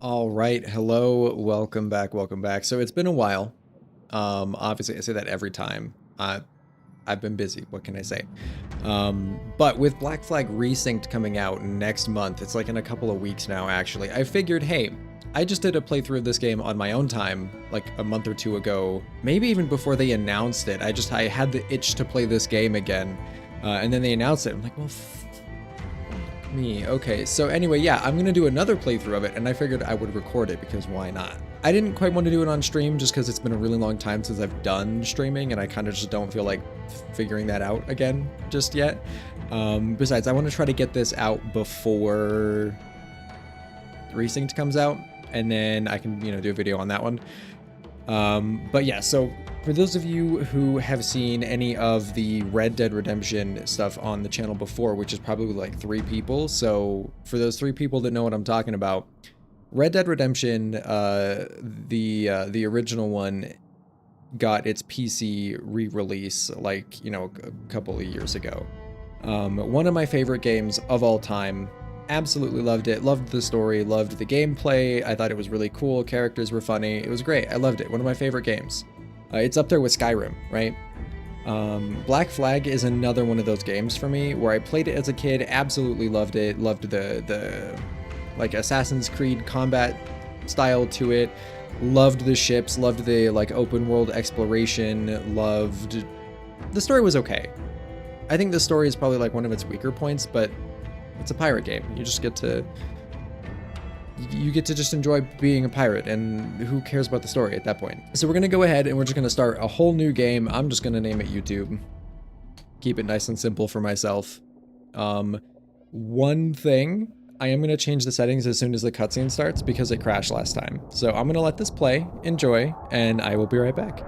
All right, hello, welcome back, welcome back. So it's been a while. Obviously I say that every time. I've been busy, what can I say? But with Blak Flag RESYNCED coming out next month, it's like in a couple of weeks now actually, I figured, hey, I just did a playthrough of this game on my own time, like a month or two ago, maybe even before they announced it. I had the itch to play this game again, and then they announced it. I'm like, well, me. Okay, so anyway, yeah, I'm gonna do another playthrough of it, and I figured I would record it because why not? I didn't quite want to do it on stream just because it's been a really long time since I've done streaming, and I kind of just don't feel like figuring that out again just yet. Besides, I want to try to get this out before RESYNCED comes out, and then I can, do a video on that one. But yeah, so for those of you who have seen any of the Red Dead Redemption stuff on the channel before, which is probably like 3 people, so for those 3 people that know what I'm talking about, Red Dead Redemption, the original one, got its PC re-release like, a couple of years ago. One of my favorite games of all time. Absolutely loved it. Loved the story, loved the gameplay. I thought it was really cool. Characters were funny. It was great. I loved it. One of my favorite games. It's up there with Skyrim, right? Blak Flag is another one of those games for me where I played it as a kid, absolutely loved it. Loved the like Assassin's Creed combat style to it. Loved the ships, loved the like open world exploration, loved the story was okay. I think the story is probably like one of its weaker points, but it's a pirate game. You just get to just enjoy being a pirate, and who cares about the story at that point? So we're gonna go ahead and we're just gonna start a whole new game. I'm just gonna name it YouTube. Keep it nice and simple for myself. One thing, I am gonna change the settings as soon as the cutscene starts because it crashed last time. So I'm gonna let this play, enjoy, and I will be right back.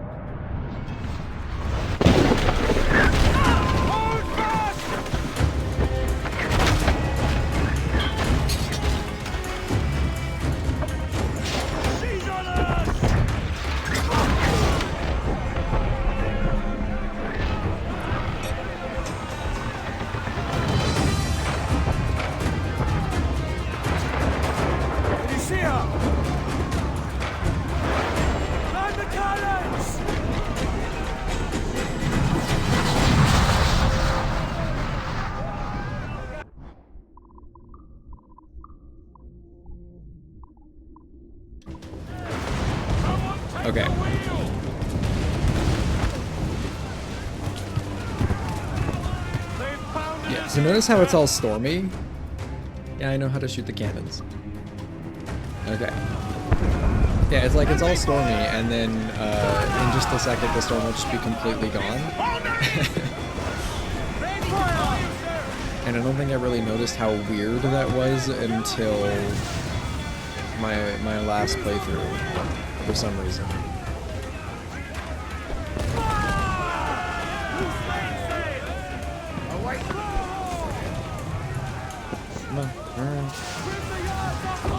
Okay. Yeah, so notice how it's all stormy? Yeah, I know how to shoot the cannons. Okay. Yeah, it's like it's all stormy, and then in just a second the storm will just be completely gone. And I don't think I really noticed how weird that was until my last playthrough, for some reason.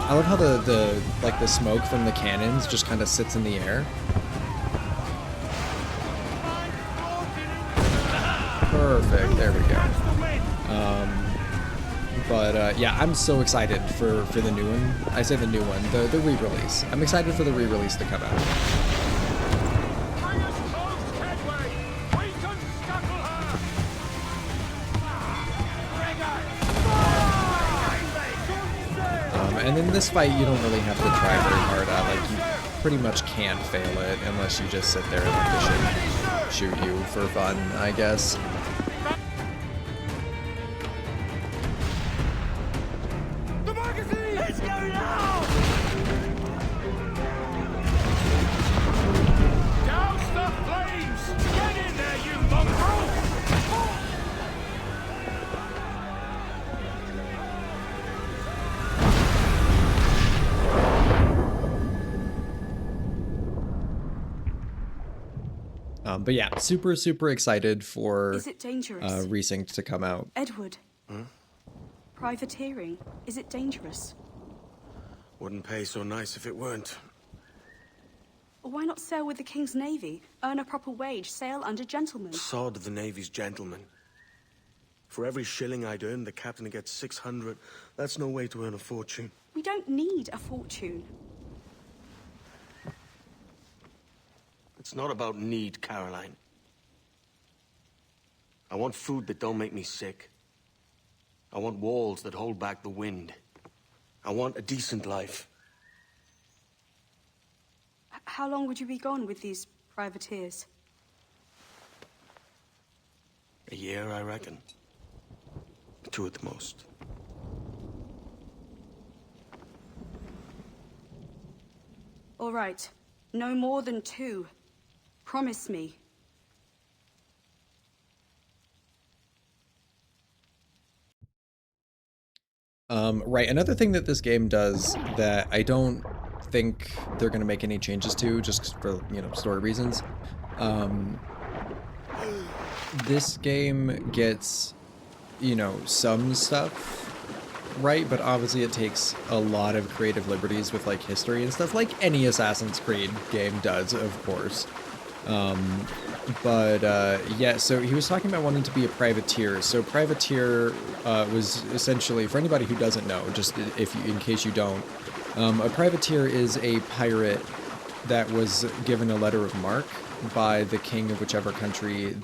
I love how the smoke from the cannons just kind of sits in the air. Perfect, there we go. Yeah, I'm so excited for the new one. I say the new one, the re-release. I'm excited for the re-release to come out. And in this fight, you don't really have to try very hard. Like, you pretty much can't fail it unless you just sit there and let the ship shoot you for fun, I guess. The magazine! Let's go now! Douse the flames! Get in there, you mongrel! But yeah, super excited for Is it dangerous? RESYNCED to come out. Edward. Privateering. Is it dangerous? Wouldn't pay so nice if it weren't. Why not sail with the King's Navy? Earn a proper wage, sail under gentlemen. Sod the Navy's gentlemen. For every shilling I'd earn, the captain gets 600. That's no way to earn a fortune. We don't need a fortune. It's not about need, Caroline. I want food that don't make me sick. I want walls that hold back the wind. I want a decent life. How long would you be gone with these privateers? A year, I reckon. 2 at the most. All right. No more than 2. Promise me. Right, another thing that this game does that I don't think they're going to make any changes to, just for, you know, story reasons. This game gets, you know, some stuff right, but obviously it takes a lot of creative liberties with, like, history and stuff, like any Assassin's Creed game does, of course. Yeah, so he was talking about wanting to be a privateer. So privateer was essentially, for anybody who doesn't know, just in case you don't, a privateer is a pirate that was given a letter of marque by the king of whichever country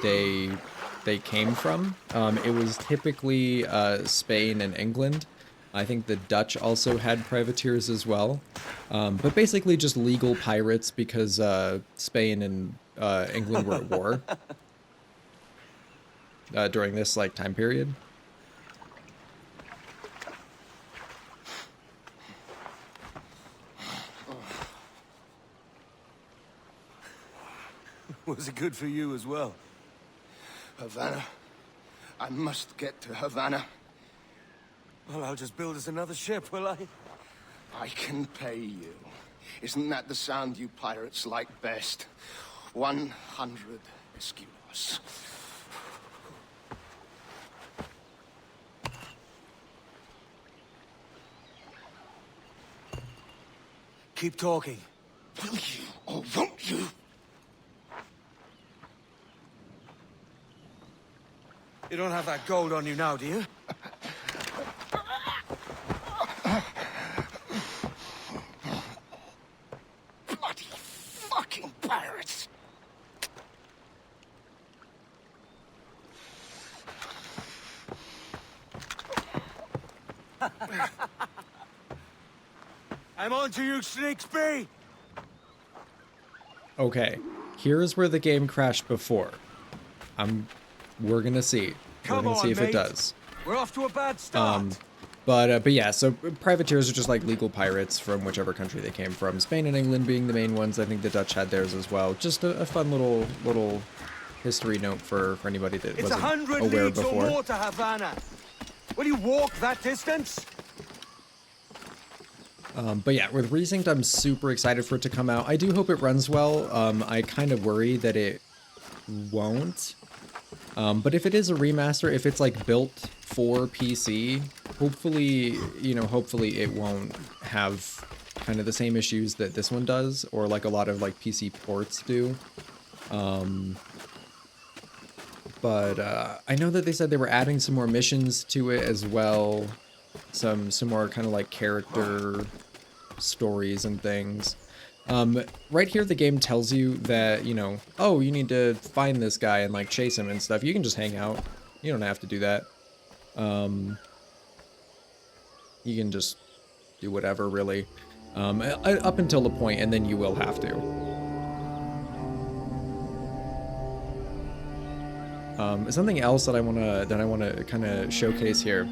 they came from. It was typically Spain and England. I think the Dutch also had privateers as well. But basically just legal pirates because Spain and England were at war during this like time period. Was it good for you as well? Havana. I must get to Havana. Well, I'll just build us another ship, will I? I can pay you. Isn't that the sound you pirates like best? 100 escudos. Keep talking. Will you or won't you? You don't have that gold on you now, do you? Bloody fucking pirates! I'm on to you, Snakesby! Okay, here's where the game crashed before. We're gonna see. We're gonna see if it does. We're off to a bad start. But yeah, so privateers are just like legal pirates from whichever country they came from. Spain and England being the main ones. I think the Dutch had theirs as well. Just a fun little history note for anybody that It's wasn't 100 aware leagues before. or more to Havana. Will you walk that distance? But yeah, with RESYNCED, I'm super excited for it to come out. I do hope it runs well. I kind of worry that it won't. But if it is a remaster, if it's like built for PC, hopefully, you know, hopefully it won't have kind of the same issues that this one does, or like a lot of like PC ports do. I know that they said they were adding some more missions to it as well. Some more kind of like character stories and things. Right here the game tells you that, you know, oh, you need to find this guy and like chase him and stuff. You can just hang out. You don't have to do that. You can just do whatever, really. Up until the point, and then you will have to. Something else that I wanna kind of showcase here.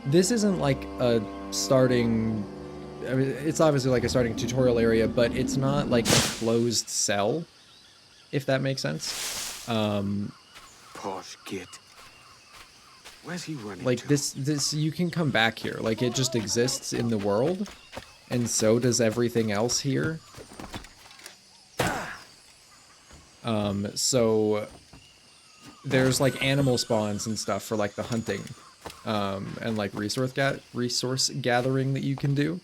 This isn't like a starting. I mean, it's obviously like a starting tutorial area, but it's not like a closed cell, if that makes sense. Posh git. Where's he running Like to? this, you can come back here. Like it just exists in the world, and so does everything else here. So there's like animal spawns and stuff for like the hunting, and like resource gathering that you can do.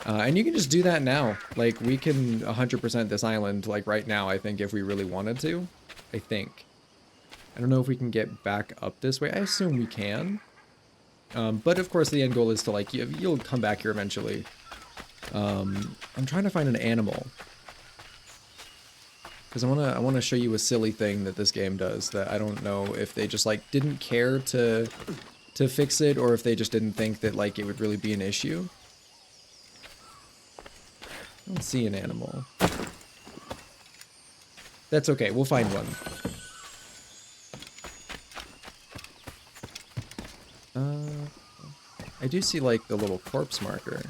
And you can just do that now. Like, we can 100% this island, like, right now, I think, if we really wanted to. I think. I don't know if we can get back up this way. I assume we can. But of course, the end goal is to like you'll come back here eventually. I'm trying to find an animal because I wanna show you a silly thing that this game does that I don't know if they just like didn't care to fix it or if they just didn't think that like it would really be an issue. I don't see an animal. That's okay, we'll find one. I do see like the little corpse marker.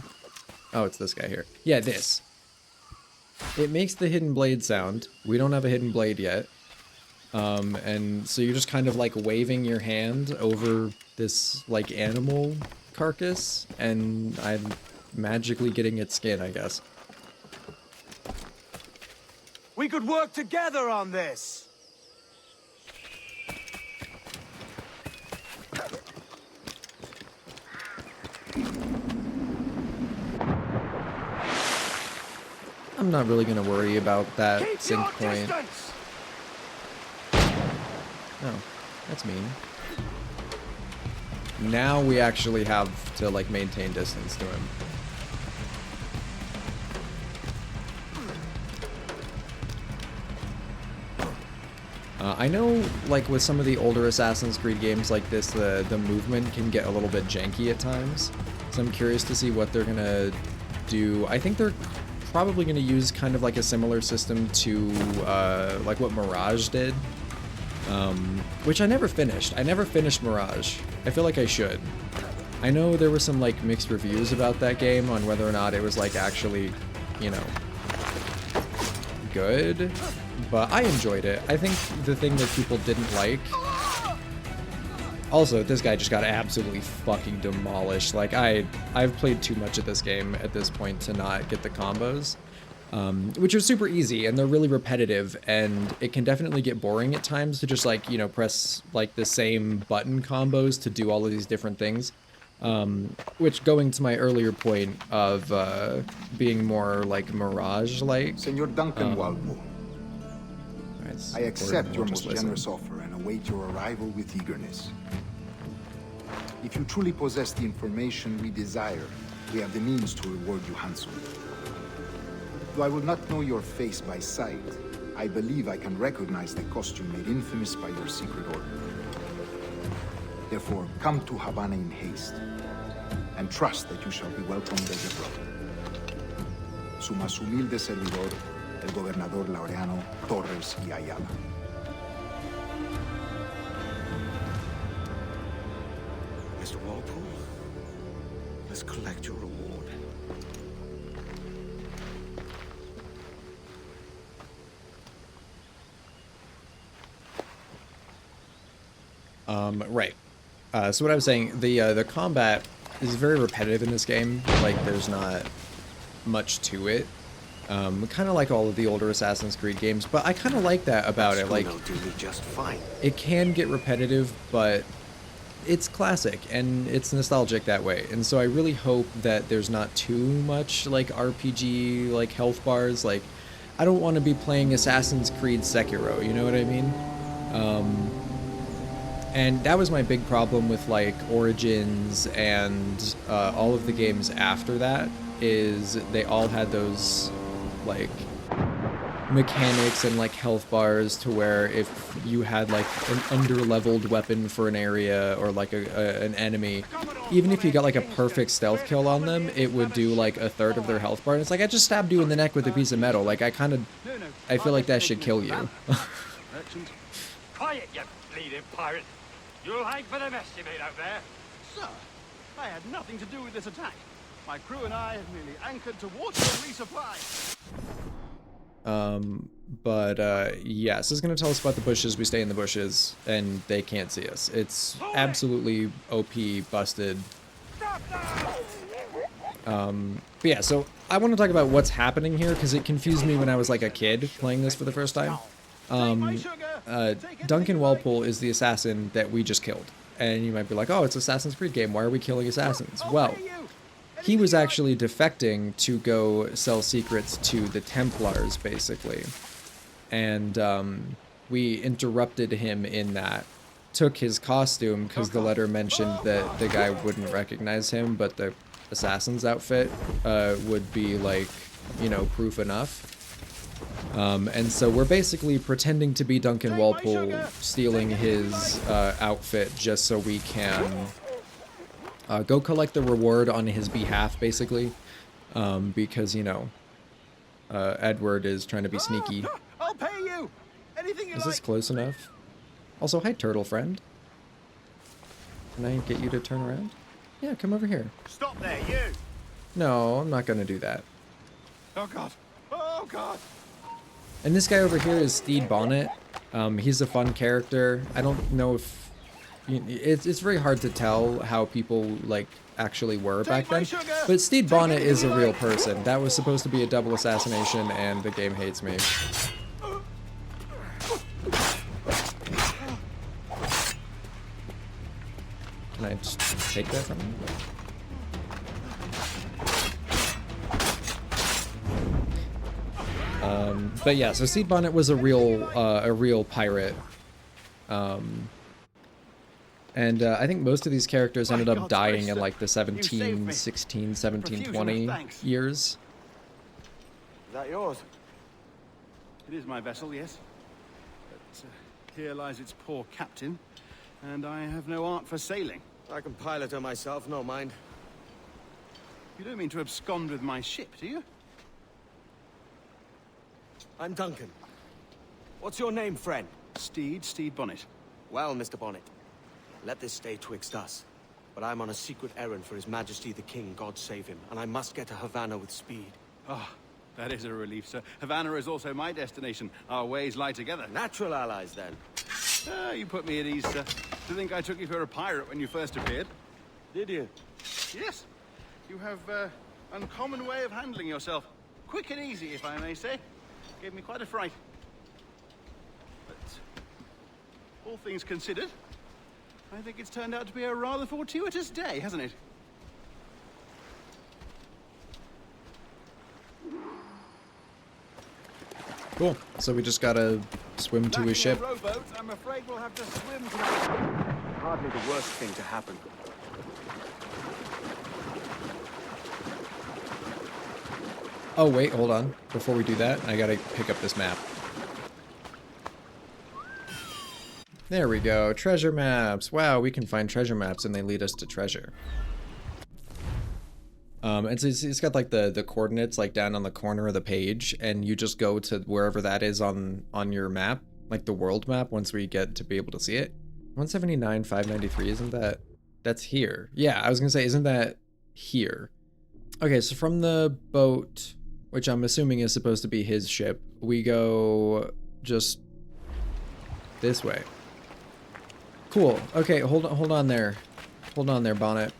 Oh, it's this guy here. Yeah, this. It makes the hidden blade sound. We don't have a hidden blade yet. And so you're just kind of like waving your hand over this like animal carcass and I'm magically getting its skin, I guess. We could work together on this. I'm not really gonna worry about that Keep sync your point. distance. Oh, that's mean. Now we actually have to like maintain distance to him. I know, like with some of the older Assassin's Creed games like this, the movement can get a little bit janky at times. So I'm curious to see what they're gonna do. I think they're probably gonna use kind of like a similar system to like what Mirage did, which I never finished. I never finished Mirage. I feel like I should. I know there were some like mixed reviews about that game on whether or not it was like actually, you know, good. But I enjoyed it. I think the thing that people didn't like... Also, this guy just got absolutely fucking demolished. Like, I've played too much of this game at this point to not get the combos. Which are super easy, and they're really repetitive, and it can definitely get boring at times to just, like, you know, press, like, the same button combos to do all of these different things. Which, going to my earlier point of being more, like, Mirage-like... Senor Duncan Walpole, Nice. I accept your most listen. generous offer and await your arrival with eagerness. If you truly possess the information we desire, we have the means to reward you handsomely. Though I will not know your face by sight, I believe I can recognize the costume made infamous by your secret order. Therefore, come to Havana in haste, and trust that you shall be welcomed as a brother. Su más humilde servidor, el gobernador Laureano Torres y Ayala. Mr. Walpole, let's collect your reward. Right. So what I was saying, the combat is very repetitive in this game. Like, there's not much to it. Kind of like all of the older Assassin's Creed games, but I kind of like that about it. Like, do me just fine. it can get repetitive, but it's classic and it's nostalgic that way. And so I really hope that there's not too much like RPG, like health bars. Like, I don't want to be playing Assassin's Creed Sekiro, you know what I mean? And that was my big problem with like Origins and all of the games after that, is they all had those like mechanics and like health bars to where if you had like an under-leveled weapon for an area or like an enemy, even if you got like a perfect stealth kill on them, it would do like a third of their health bar. And it's like, I just stabbed you in the neck with a piece of metal. Like, I feel like that should kill you. Quiet, you bleeding pirate. You'll hang for the mess you made out there. Sir, I had nothing to do with this attack. My crew and I have merely anchored to water and resupply. Yeah, so it's gonna tell us about the bushes. We stay in the bushes, and they can't see us. It's absolutely OP busted. But yeah, so I want to talk about what's happening here, because it confused me when I was like a kid playing this for the first time. Duncan Walpole is the assassin that we just killed. And you might be like, oh, it's Assassin's Creed game, why are we killing assassins? Well, he was actually defecting to go sell secrets to the Templars, basically. And we interrupted him in that. took his costume because the letter mentioned that the guy wouldn't recognize him, but the assassin's outfit would be like, you know, proof enough. And so we're basically pretending to be Duncan Walpole, stealing his outfit just so we can go collect the reward on his behalf, basically, because, you know, Edward is trying to be sneaky. I'll pay you. Anything you Is like. this close enough? Also, hi, turtle friend. Can I get you to turn around? Yeah, come over here. Stop there, you. No, I'm not gonna do that. Oh God. Oh God. And this guy over here is Steed Bonnet. He's a fun character. I don't know if... It's very hard to tell how people, like, actually were back then. But Steed Bonnet is a real person. That was supposed to be a double assassination, and the game hates me. Can I just take that from him? But yeah, so Steed Bonnet was a real pirate. And I think most of these characters ended up dying in like the 1716, 1720 years. Is that yours? It is my vessel, yes. But here lies its poor captain, and I have no art for sailing. I can pilot her myself, no mind. You don't mean to abscond with my ship, do you? I'm Duncan. What's your name, friend? Steed Bonnet. Well, Mr. Bonnet, let this stay twixt us. But I'm on a secret errand for His Majesty the King, God save him, and I must get to Havana with speed. Ah, that is a relief, sir. Havana is also my destination. Our ways lie together. Natural allies, then. Ah, you put me at ease, sir. To think I took you for a pirate when you first appeared. Did you? Yes. You have uncommon way of handling yourself. Quick and easy, if I may say. Gave me quite a fright. But all things considered, I think it's turned out to be a rather fortuitous day, hasn't it? Cool. So we just gotta swim to his ship. Rowboat, I'm afraid we'll have to swim to... Hardly the worst thing to happen. Oh, wait, hold on. Before we do that, I gotta pick up this map. There we go. Treasure maps. Wow, we can find treasure maps and they lead us to treasure. And so it's got like the coordinates like down on the corner of the page, and you just go to wherever that is on your map, like the world map, once we get to be able to see it. 179, 593, isn't that... That's here. Yeah, I was gonna say, isn't that here? Okay, so from the boat, which I'm assuming is supposed to be his ship, we go just this way. Cool. Okay, hold on there. Hold on there, Bonnet.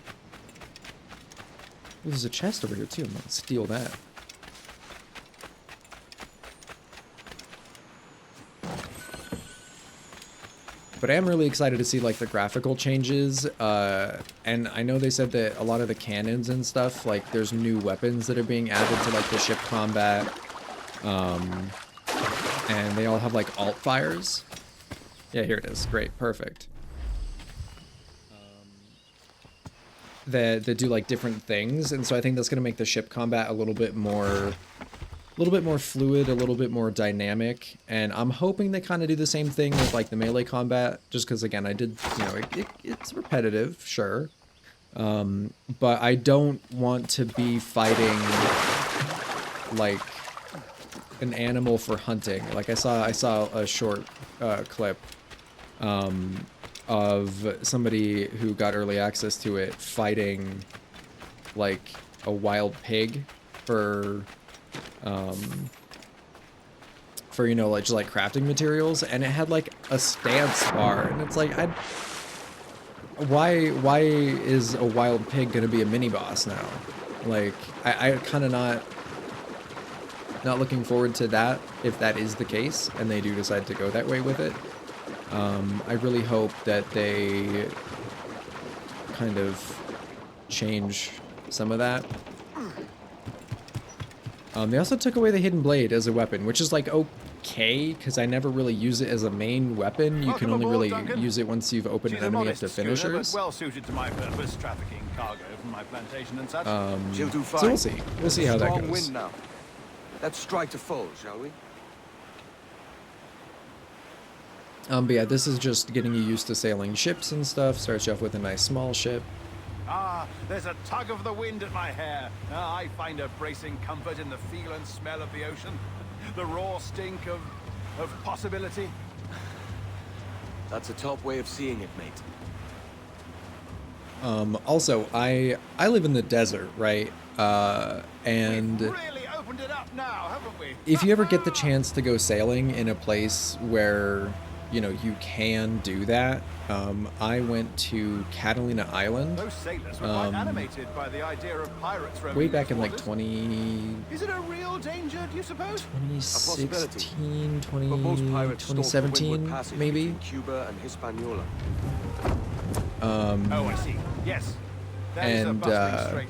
Ooh, there's a chest over here too. I'm gonna steal that. But I am really excited to see like the graphical changes, and I know they said that a lot of the cannons and stuff, like there's new weapons that are being added to like the ship combat, and they all have like alt fires. Yeah, here it is. Great, perfect. That do like different things, and so I think that's gonna make the ship combat a little bit more fluid, a little bit more dynamic, and I'm hoping they kind of do the same thing with like the melee combat, just because again I did, you know, it's repetitive, sure, but I don't want to be fighting like an animal for hunting. Like I saw a short clip of somebody who got early access to it fighting like a wild pig for you know, like just like crafting materials, and it had like a stance bar, and it's like why is a wild pig gonna be a mini boss now? Like I kind of not looking forward to that if that is the case and they do decide to go that way with it. I really hope that they kind of change some of that. They also took away the hidden blade as a weapon, which is like K because I never really use it as a main weapon. You can Welcome only aboard, really Duncan. use it once you've opened She's an a enemy up modest to schooner, but finishers. well suited to my purpose, trafficking cargo from my plantation and such. She'll do fine. So we'll see. We'll see how that Strong goes. wind now. Let's strike to foes, shall we? But yeah, this is just getting you used to sailing ships and stuff. Starts you off with a nice small ship. Ah, there's a tug of the wind at my hair. Ah, I find a bracing comfort in the feel and smell of the ocean. The raw stink of possibility. That's a top way of seeing it, mate. Also, I live in the desert, right? And We've really opened it up now, haven't we? if you ever get the chance to go sailing in a place where, you know, you can do that, I went to Catalina Island Those sailors were quite animated by the idea of pirates roaming way back these in like waters. 20, Is it a real danger, do you suppose? 2016, But most pirates stalk the windward 2017, passage maybe? between Cuba and Hispaniola. Oh, I see. Yes. That is a And, bustling strait.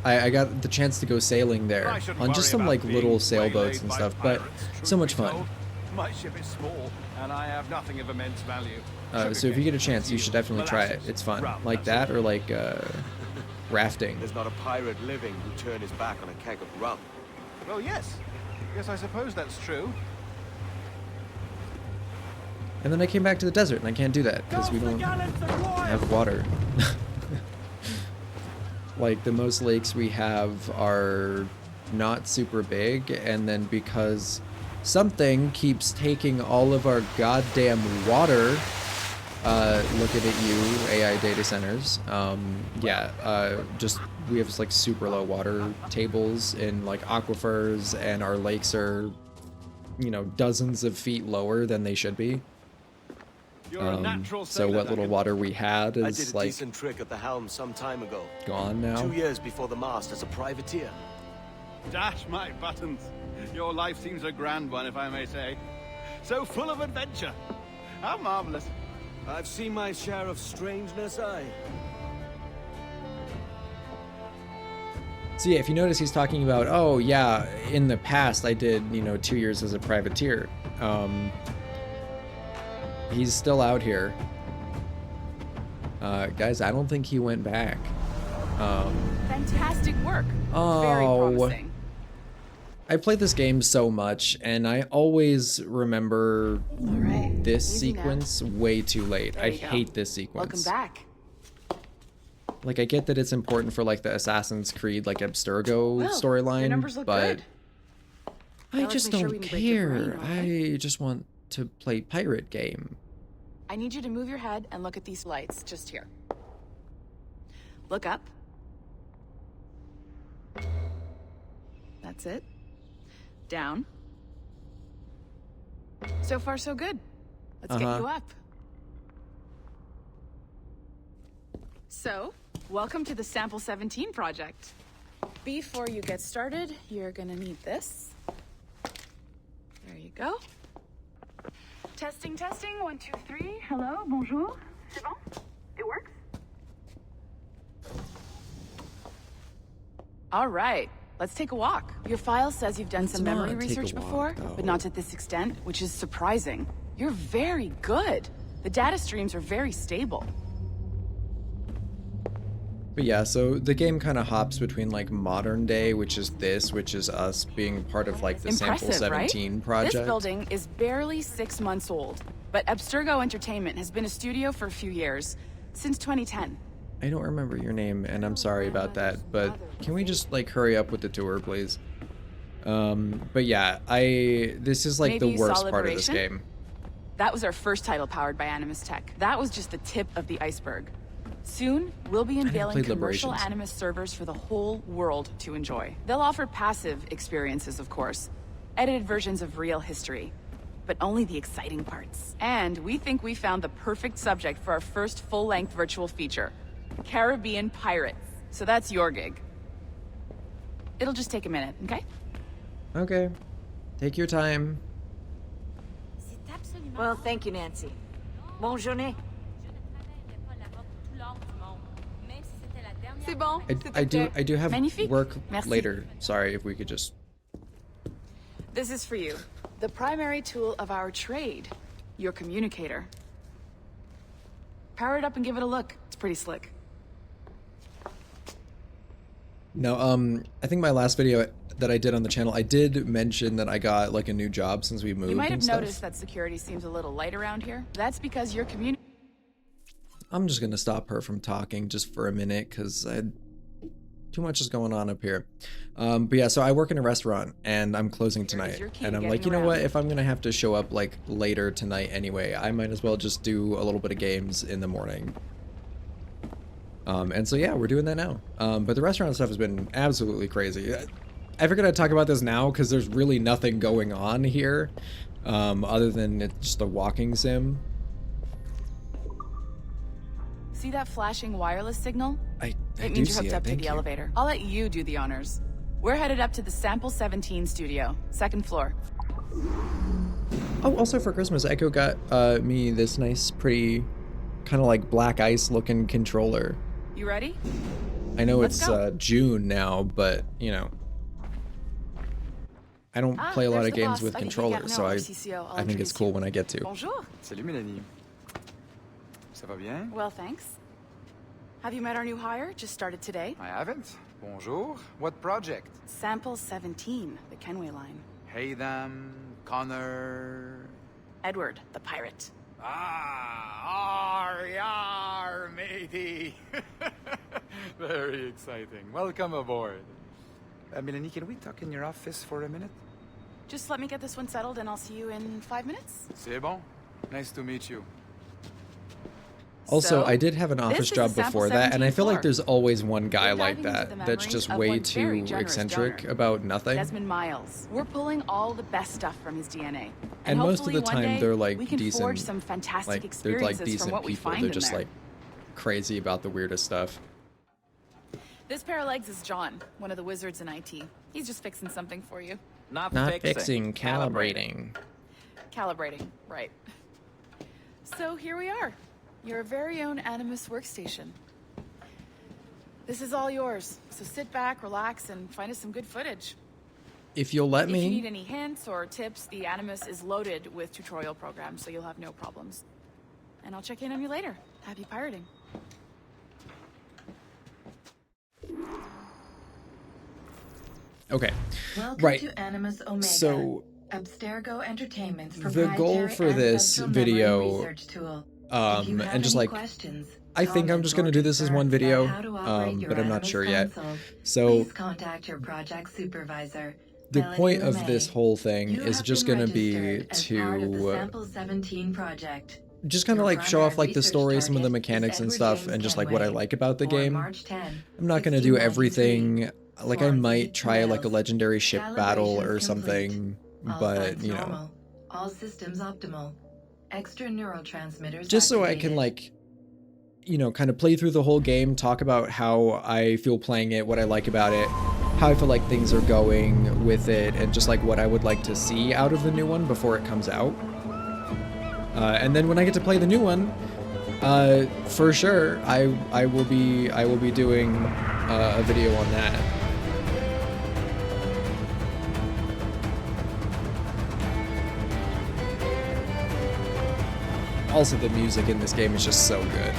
I got the chance to go sailing there I shouldn't on just worry some about like being little sailboats waylaid and by stuff, but pirates, so truth much be fun. told. My ship is small, and I have nothing of immense value. So if you get a chance, you should definitely try it. Molasses, It's fun. rum, Like that's that or like rafting. There's not a pirate living who turn his back on a keg of rum. Well, yes. Yes, I suppose that's true. And then I came back to the desert, and I can't do that because we don't have water. Like, the most lakes we have are not super big, and then because something keeps taking all of our goddamn water, looking at you, AI data centers, just, we have, like, super low water tables in, like, aquifers, and our lakes are, you know, dozens of feet lower than they should be. You're a natural So sailor, what little Duncan. water we had I did is a like decent trick at the helm some time ago. gone now. 2 years before the mast as a privateer. Dash my buttons. Your life seems a grand one, if I may say. So full of adventure. How marvelous. I've seen my share of strangeness, aye. So yeah, if you notice, he's talking about, oh yeah, in the past I did, you know, 2 years as a privateer. He's still out here. Guys, I don't think he went back. Fantastic work. Very Oh. promising. I played this game so much, and I always remember All right. this easy now. sequence way too late. There I you go. hate this sequence. Welcome back. Like, I get that it's important for, like, the Assassin's Creed, like, Abstergo Well, your storyline, numbers look but good. I let's just make sure don't we can break your brain, care. okay? I just want to play pirate game. I need you to move your head and look at these lights just here. Look up. That's it. Down. So far, so good. Let's get you up. So, welcome to the Sample 17 project. Before you get started, you're gonna need this. There you go. Testing, testing, 1, 2, 3. Hello, bonjour. C'est bon? It works? All right, let's take a walk. Your file says you've done some Let's memory not take a research walk, before, though. but not to this extent, which is surprising. You're very good. The data streams are very stable. But yeah, so the game kind of hops between, like, modern day, which is this, which is us being part of, like, the Sample Impressive, right? 17 project. This building is barely 6 months old, but Abstergo Entertainment has been a studio for a few years, since 2010. I don't remember your name, and I'm sorry about that, but can we just, like, hurry up with the tour, please? But yeah, this is, like, Maybe the worst Saw part of this Liberation? game. That was our first title powered by Animus Tech. That was just the tip of the iceberg. Soon, we'll be unveiling played commercial Liberations. Animus servers for the whole world to enjoy. They'll offer passive experiences, of course, edited versions of real history, but only the exciting parts. And we think we found the perfect subject for our first full-length virtual feature, Caribbean Pirates. So that's your gig. It'll just take a minute, okay? Okay. Take your time. Well, thank you, Nancy. Bonne journée. C'est bon. I do have Magnifique. work Merci. later. Sorry, if we could just... This is for you. The primary tool of our trade. Your communicator. Power it up and give it a look. It's pretty slick. Now, I think my last video that I did on the channel, I did mention that I got like a new job since we moved. You might and have stuff. noticed that security seems a little light around here. That's because your community. I'm just gonna stop her from talking just for a minute because too much is going on up here. But yeah, so I work in a restaurant and I'm closing tonight, and I'm like, you know what? If I'm gonna have to show up like later tonight anyway, I might as well just do a little bit of games in the morning. And so yeah, we're doing that now. But the restaurant stuff has been absolutely crazy. I figured I'd talk about this now because there's really nothing going on here, other than it's just a walking sim. See that flashing wireless signal? It It means you're hooked up to the elevator. I'll let you do the honors. We're headed up to the Sample 17 studio, 2nd floor. Oh, also for Christmas, Echo got me this nice, pretty, kind of like black ice looking controller. You ready? I know Let's it's go. June now, but you know, I don't play a lot there's of the games boss. with Olivier controllers, so Garneau, CCO. I'll I think it's introduce cool you. when I get to. Bonjour. Salut Mélanie. Ça va bien? Well, thanks. Have you met our new hire? Just started today. I haven't. Bonjour. What project? Sample 17, the Kenway line. Haytham, Connor... Edward, the pirate. Ah, yar, matey. Very exciting. Welcome aboard. Mélanie, can we talk in your office for a minute? Just let me get this one settled and I'll see you in 5 minutes. C'est bon. Nice to meet you. Also, So, I did have an this office is the job Sample before that, and I 17 feel like floor. there's always one guy We're like diving into that the that's memory just of way one very too generous eccentric donor, about nothing. Desmond Miles. We're pulling all the best stuff from his DNA. And most of hopefully the one time day they're like we can decent, forge some fantastic like they're experiences like decent from what we people. find They're in just there. like crazy about the weirdest stuff. This pair of legs is John, one of the wizards in IT. He's just fixing something for you. Not fixing, calibrating. Calibrating, right. So here we are, your very own Animus workstation. This is all yours, so sit back, relax, and find us some good footage. If you'll let If you need me. any hints or tips, the Animus is loaded with tutorial programs, so you'll have no problems. And I'll check in on you later. Happy pirating. Okay. Welcome Right. to Animus Omega. So Abstergo Entertainment's the proprietary goal for this ancestral memory video, research tool. If you have and just any like, questions, I think I'm comments, just gonna or do this as one concerns video, about how to operate your but I'm not Animus sure yet. console, So please contact your project supervisor. the Melanie point of LeMay. this whole thing You is have just been gonna be registered as part of the to Sample 17 project. just kind of Your like show off primary like the research story, some of the target is mechanics and Edward stuff, James and just like what I Kenway, like about the born game. March 10, I'm not gonna do 1693. everything. Like I Form might E try like a Wales. legendary ship battle or Calibration's something, All but signs you know, normal. All systems optimal. Extra neurotransmitters just so I activated. can like, you know, kind of play through the whole game, talk about how I feel playing it, what I like about it, how I feel like things are going with it, and just like what I would like to see out of the new one before it comes out. And then when I get to play the new one, for sure, I will be doing a video on that. Also, the music in this game is just so good.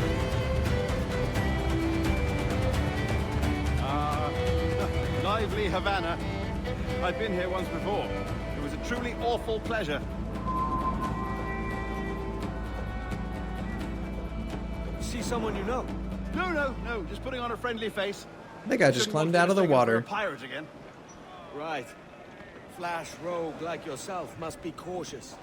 Lively Havana. I've been here once before. It was a truly awful pleasure. See someone you know? No, just putting on a friendly face. That guy just Shouldn't climbed want out of the to figure for water. a pirate again. Right. Flash rogue like yourself must be cautious.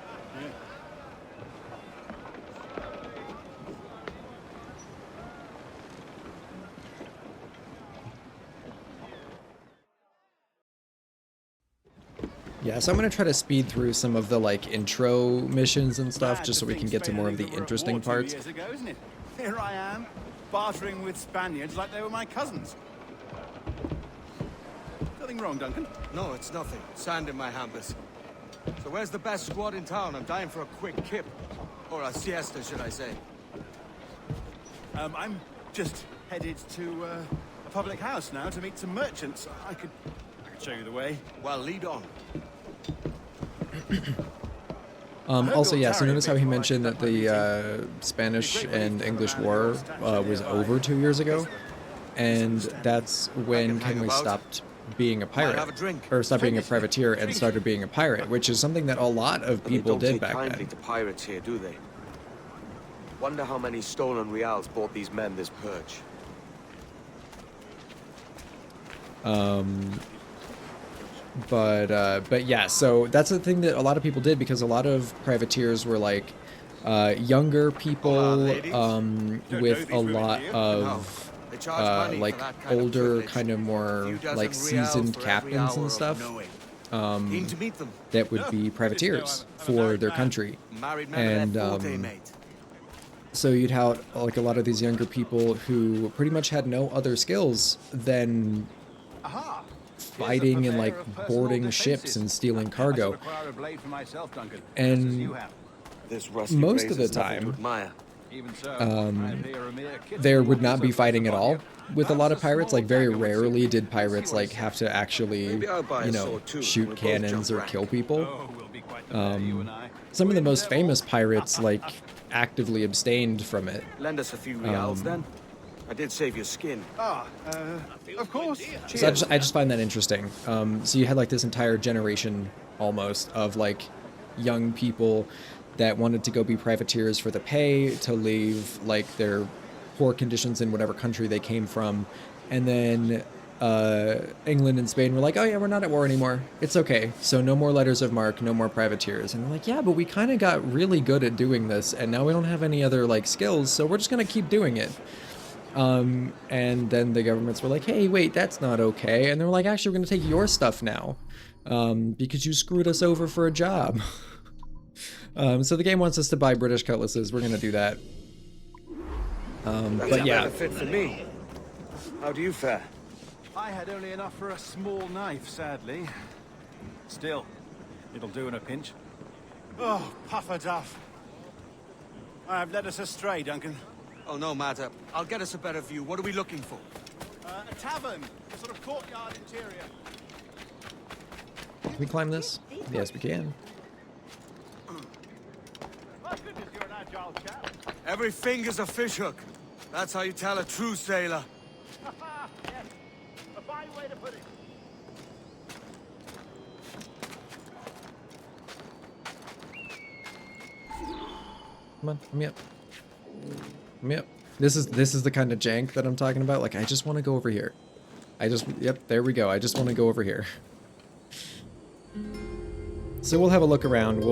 Yeah, so I'm gonna try to speed through some of the like intro missions and stuff, Glad just so to we can think get to more of Spain the were at interesting war 2 parts. years ago, isn't it? Here I am, bartering with Spaniards like they were my cousins. Nothing wrong, Duncan? No, it's nothing. Sand in my hampers. So where's the best squad in town? I'm dying for a quick kip. Or a siesta, should I say. I'm just headed to a public house now to meet some merchants. I could show you the way. Well, lead on. Also, yeah, so notice how he mentioned that the Spanish and English War was over 2 years ago, and that's when Kenway stopped being a pirate, or stopped being a privateer and started being a pirate, which is something that a lot of people did back then. They don't take kindly to pirates here, do they? Wonder how many stolen reals bought these men this purge. But yeah, so that's the thing that a lot of people did, because a lot of privateers were like younger people with a lot of like older, kind of more like seasoned captains and stuff that would be privateers for their country. And so you'd have like a lot of these younger people who pretty much had no other skills than fighting and like boarding ships and stealing cargo. And most of the time, there would not be fighting at all with a lot of pirates. Like very rarely did pirates like have to actually, you know, shoot cannons or kill people. Some of the most famous pirates like actively abstained from it. Lend us a few reals then. I did save your skin. Of course. So I just find that interesting. So you had like this entire generation almost of like young people that wanted to go be privateers for the pay, to leave like their poor conditions in whatever country they came from, and then England and Spain were like, oh yeah, we're not at war anymore, it's okay, so no more letters of marque, no more privateers. And they're like, yeah, but we kind of got really good at doing this, and now we don't have any other like skills, so we're just gonna keep doing it. And then the governments were like, hey, wait, that's not okay. And they were like, actually, we're going to take your stuff now because you screwed us over for a job. So the game wants us to buy British cutlasses. We're going to do that. But yeah. Fit for me. How do you fare? I had only enough for a small knife, sadly. Still, it'll do in a pinch. Oh, puffer duff. I've led us astray, Duncan. Oh, no matter. I'll get us a better view. What are we looking for? A tavern, a sort of courtyard interior. Can we climb this? Yes, we can. My goodness, you're an agile chap. Every finger's a fishhook. That's how you tell a true sailor. Yes, a fine way to put it. Come on, let me up. Yep. This is the kind of jank that I'm talking about. Like, I just want to go over here. Yep, there we go. I just want to go over here. So we'll have a look around.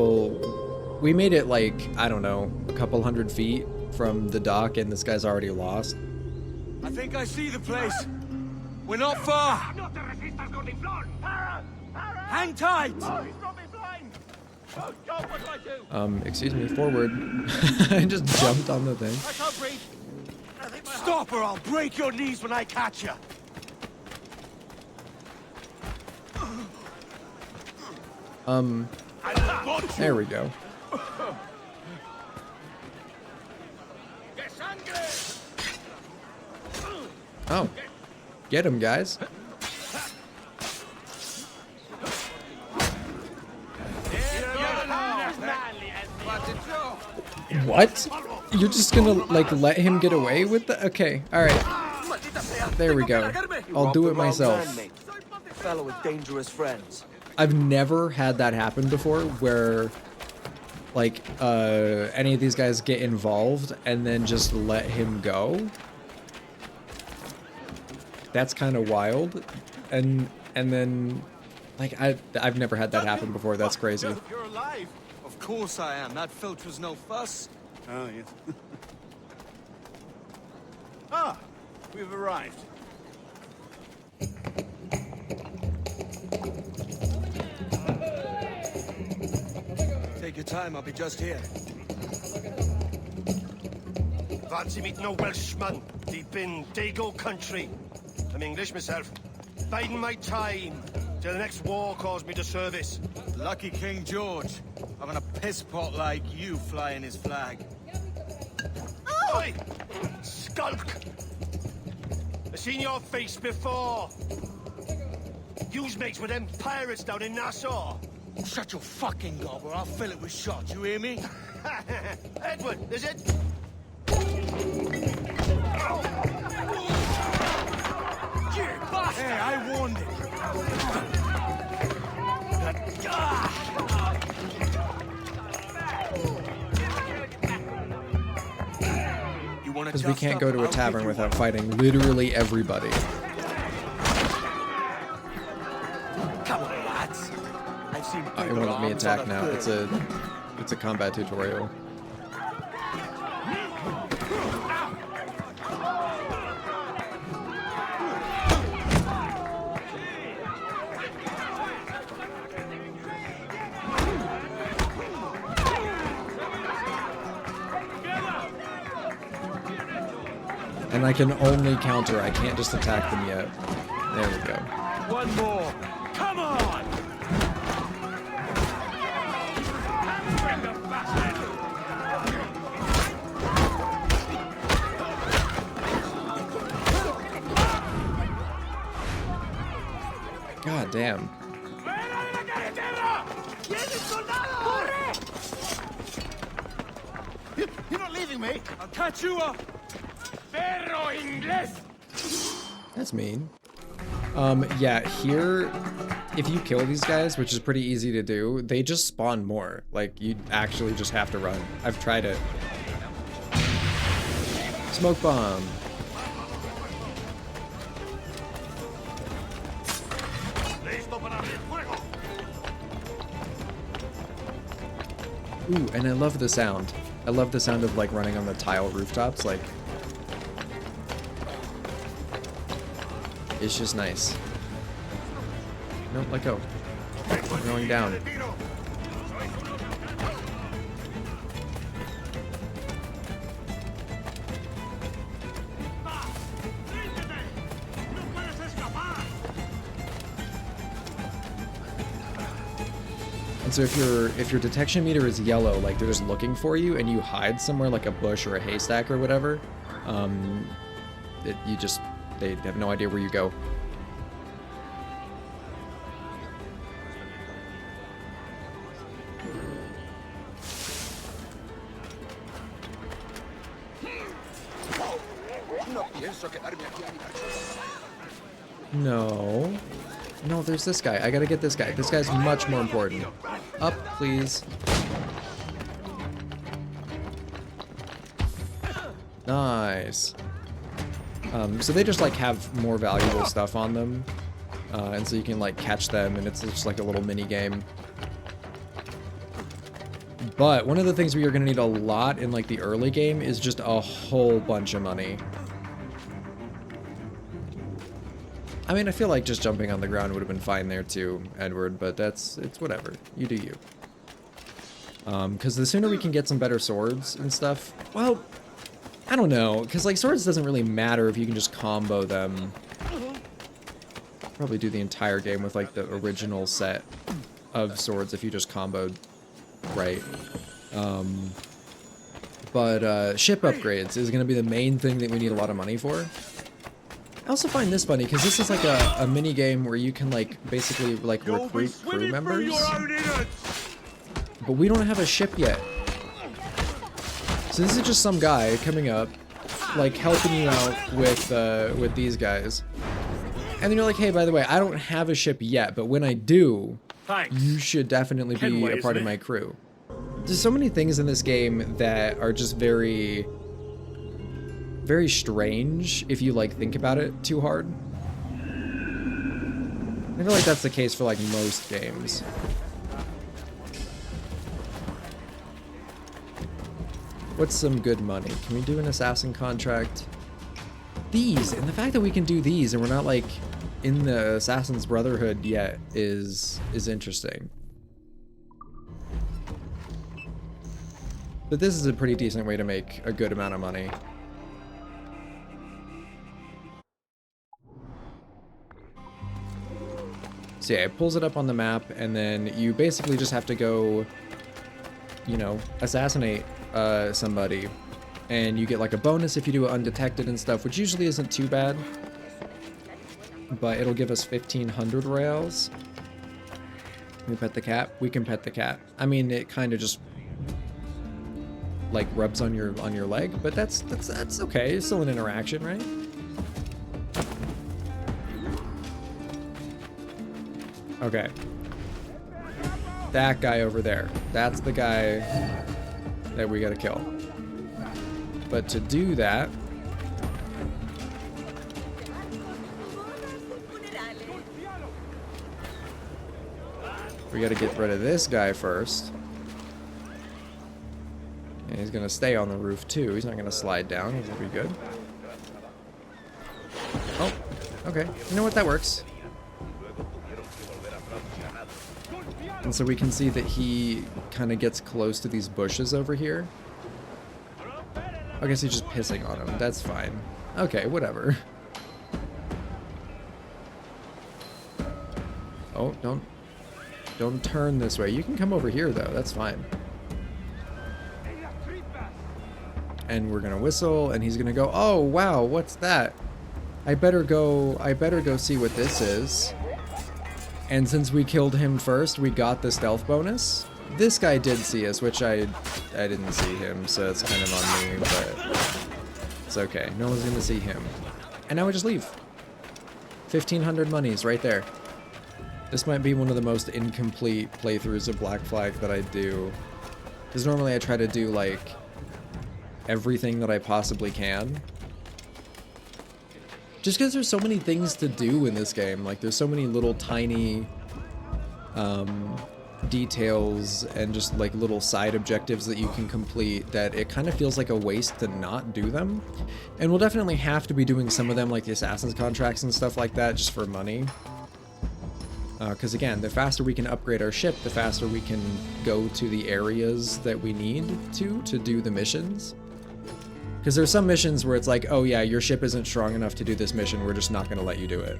We made it like, I don't know, a couple 100 feet from the dock, and this guy's already lost. I think I see the place. We're not far. Hang tight. Oh, he's got me blind. Oh God, what do I do? Excuse me, forward. I just jumped on the thing. I can't breathe. I think my Stop or I'll break your knees when I catch you. There we go. Oh, get him, guys. What? You're just gonna, like, let him get away with that? Okay, alright. There we go. I'll do it myself. Fellow with dangerous friends. I've never had that happen before, where, like, any of these guys get involved and then just let him go. That's kind of wild. And then, like, I've never had that happen before. That's crazy. You're alive. Of course I am. That filch was no fuss. Oh, yes. Ah, we've arrived. Take your time, I'll be just here. Fancy meeting no Welshman deep in Dago country. I'm English myself. Biding my time till the next war calls me to service. Lucky King George, having a piss pot like you flying his flag. Oi! Skulk! I've seen your face before. You's mates with them pirates down in Nassau. Shut your fucking gob or I'll fill it with shot, you hear me? Edward, is it? You bastard! Hey, I warned him. Because we can't go to a tavern without fighting literally everybody. Come on, lads. I've seen It won't let me attack now. It's a combat tutorial. And I can only counter, I can't just attack them yet. There we go. One more. Come on! God damn. You're not leaving me. I'll catch you up. Perro inglés. That's mean. Yeah, here, if you kill these guys, which is pretty easy to do, they just spawn more. Like, you actually just have to run. I've tried it. Smoke bomb. Ooh, and I love the sound. I love the sound of, like, running on the tile rooftops, like... It's just nice. Nope, let go. We're going down. And so if your detection meter is yellow, like they're just looking for you, and you hide somewhere like a bush or a haystack or whatever, they have no idea where you go. No. No, there's this guy. I gotta get this guy. This guy's much more important. Up, please. Nice. So they just like have more valuable stuff on them. And so you can like catch them, and it's just like a little mini game. But one of the things we are gonna need a lot in like the early game is just a whole bunch of money. I mean, I feel like just jumping on the ground would have been fine there too, Edward, but it's whatever. You do you. Because the sooner we can get some better swords and stuff, well, I don't know, because like swords doesn't really matter if you can just combo them. Probably do the entire game with like the original set of swords if you just comboed right. But ship upgrades is going to be the main thing that we need a lot of money for. I also find this funny because this is like a mini game where you can like basically like recruit crew members, but we don't have a ship yet. So this is just some guy coming up, like helping you out with these guys, and then you're like, hey, by the way, I don't have a ship yet, but when I do, you should definitely be a part of my crew. There's so many things in this game that are just very strange if you like think about it too hard. I feel like that's the case for like most games. What's some good money? Can we do an assassin contract? These, and the fact that we can do these and we're not like in the Assassin's Brotherhood yet is interesting. But this is a pretty decent way to make a good amount of money. So yeah, it pulls it up on the map, and then you basically just have to go, you know, assassinate somebody. And you get like a bonus if you do it undetected and stuff, which usually isn't too bad. But it'll give us 1,500 royales. Can we pet the cat? We can pet the cat. I mean, it kind of just like rubs on your leg, but that's okay. It's still an interaction, right? Okay. That guy over there. That's the guy that we gotta kill. But to do that, we gotta get rid of this guy first. And he's gonna stay on the roof too. He's not gonna slide down. He's gonna be good. Oh, okay. You know what? That works. And so we can see that he kind of gets close to these bushes over here. I guess he's just pissing on him. That's fine. Okay, whatever. Oh, don't turn this way. You can come over here though. That's fine. And we're gonna whistle, and he's gonna go, oh wow, what's that? I better go see what this is. And since we killed him first, we got the stealth bonus. This guy did see us, which I didn't see him, so it's kind of on me, but it's okay. No one's gonna see him. And now we just leave. 1,500 monies right there. This might be one of the most incomplete playthroughs of Blak Flag that I do. Because normally I try to do, like, everything that I possibly can. Just because there's so many things to do in this game. Like, there's so many little tiny details and just, like, little side objectives that you can complete that it kind of feels like a waste to not do them. And we'll definitely have to be doing some of them, like the Assassin's contracts and stuff like that, just for money. Because again, the faster we can upgrade our ship, the faster we can go to the areas that we need to do the missions. Because there's some missions where it's like, oh yeah, your ship isn't strong enough to do this mission, we're just not going to let you do it.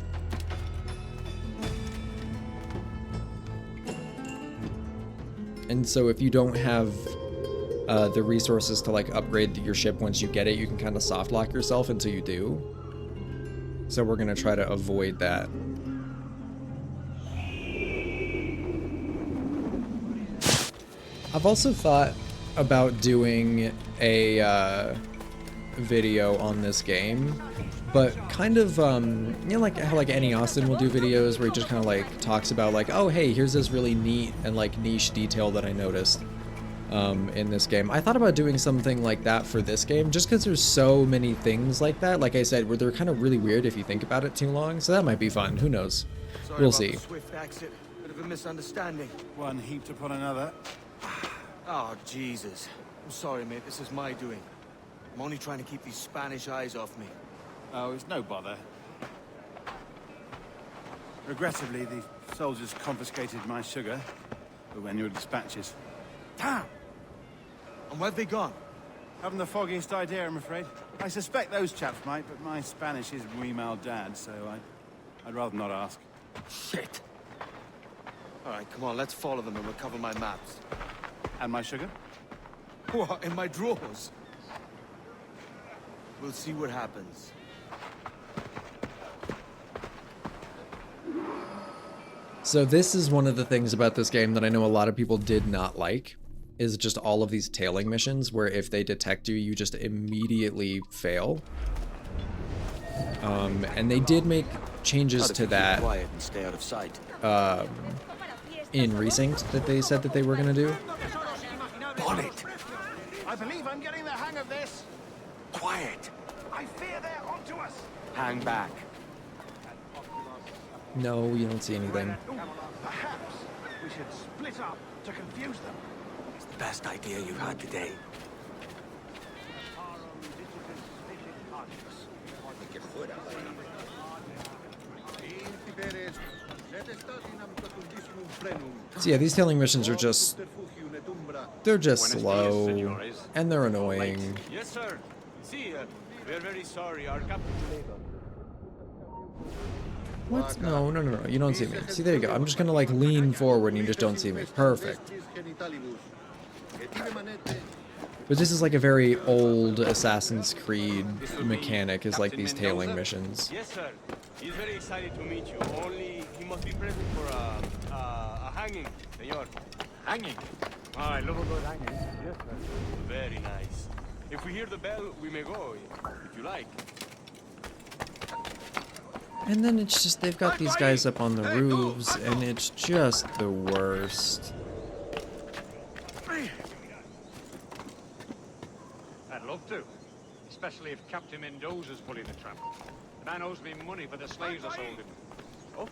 And so if you don't have the resources to like upgrade your ship once you get it, you can kind of soft lock yourself until you do. So we're going to try to avoid that. I've also thought about doing a video on this game, but kind of you know, like how like Annie Austin will do videos where he just kind of like talks about like, oh hey, here's this really neat and like niche detail that I noticed in this game. I thought about doing something like that for this game just because there's so many things like that, like I said, where they're kind of really weird if you think about it too long, so that might be fun. Who knows? We'll see. Swift exit. Bit of a misunderstanding. One heaped upon another. Oh, Jesus. I'm sorry, mate. This is my doing. I'm only trying to keep these Spanish eyes off me. Oh, it's no bother. Regrettably, the soldiers confiscated my sugar when your dispatches. Damn! And where've they gone? Haven't the foggiest idea, I'm afraid. I suspect those chaps might, but my Spanish is re-mal dad, so I'd rather not ask. Shit! Alright, come on, let's follow them and recover my maps. And my sugar? What, in my drawers? We'll see what happens. So this is one of the things about this game that I know a lot of people did not like, is just all of these tailing missions where if they detect you, you just immediately fail. And they did make changes to that Quiet and stay out of sight. In RESYNCED that they said that they were going to do. Bonnet! I believe I'm getting the hang of this. Quiet! I fear they're onto us. Hang back. No, you don't see anything. Perhaps we should split up to confuse them. It's the best idea you've had today. So yeah, these tailing missions are just... they're just slow, and they're annoying. Yes, sir. See, we are very sorry. Our captain... What? No, you don't see me. See, there you go. I'm just gonna like lean forward and you just don't see me. Perfect. But this is like a very old Assassin's Creed mechanic, is like these tailing missions. Yes, sir. He's very excited to meet you. Only he must be present for a hang hanging, senor. Hanging. Oh, I love a good hanging. Yes, sir. Very nice. If we hear the bell, we may go, if you like. And then it's just, they've got these guys up on the roofs, and it's just the worst. I'd love to. Especially if Captain Mendoza's pulling the trap. The man owes me money for the slaves I sold him. Oh.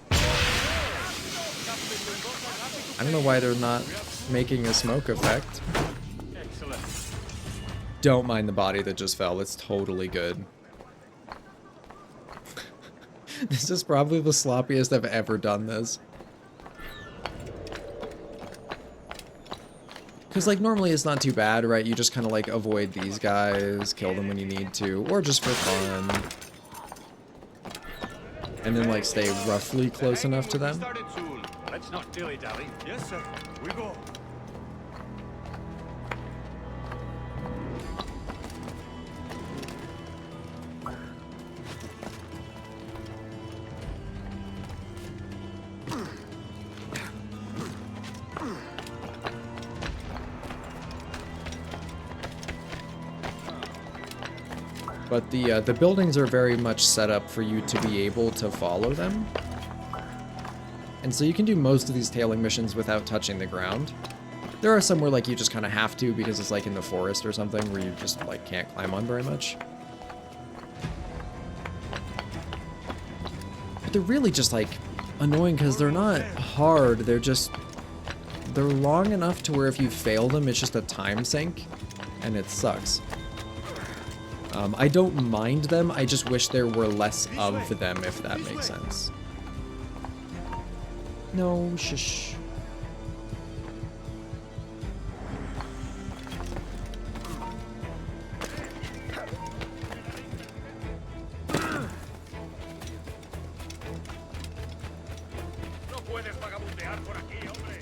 I don't know why they're not making a smoke effect. Excellent. Don't mind the body that just fell, it's totally good. This is probably the sloppiest I've ever done this. Because, like, normally it's not too bad, right? You just kind of, like, avoid these guys, kill them when you need to, or just for fun. And then, like, stay roughly close enough to them. Let's not dilly-dally. Yes, sir. We go. But the buildings are very much set up for you to be able to follow them. And so you can do most of these tailing missions without touching the ground. There are some where, like, you just kind of have to because it's, like, in the forest or something where you just, like, can't climb on very much. But they're really just, like, annoying because they're not hard. They're long enough to where if you fail them, it's just a time sink. And it sucks. I don't mind them, I just wish there were less of them, if that makes sense. No, shush. No puedes vagabundear por aquí, hombre.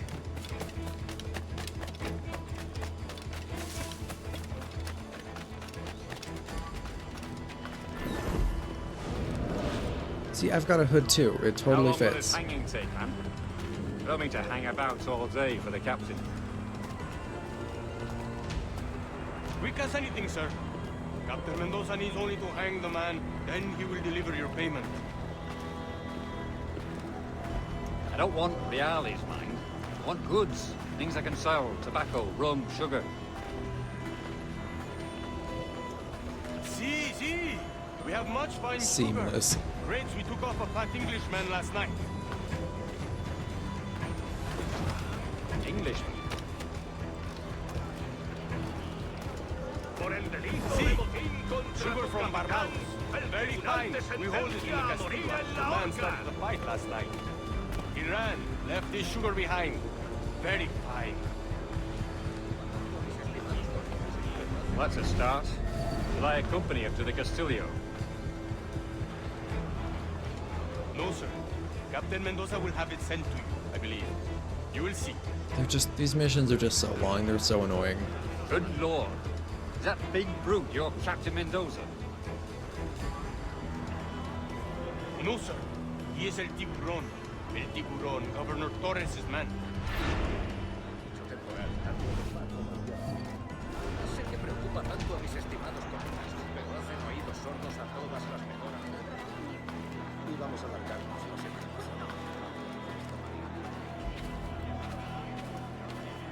See, I've got a hood too. It totally How long will fits. this hanging take, man? I don't mean to hang about all day for the captain. Quick as anything, sir. Captain Mendoza needs only to hang the man, then he will deliver your payment. I don't want reales, mind. I want goods. Things I can sell. Tobacco, rum, sugar. See. We have much fine Seamless. sugar. Crates we took off a fat Englishman last night. Englishman? See, sugar from Barbados. Very fine. We hold it in the Castillo. The man started the fight last night. He ran, left his sugar behind. Very fine. Well, that's a start. Will I accompany him to the Castillo? No, sir. Captain Mendoza will have it sent to you, I believe. You will see. These missions are just so long, they're so annoying. Good lord. Is that big brute your Captain Mendoza? No, sir. He is El Tiburon. El Tiburon, Governor Torres' man. Sé que preocupa tanto a mis estimados colegas, pero hacen oídos sordos a todas las mejoras. Y vamos a alargarnos la semana pasada.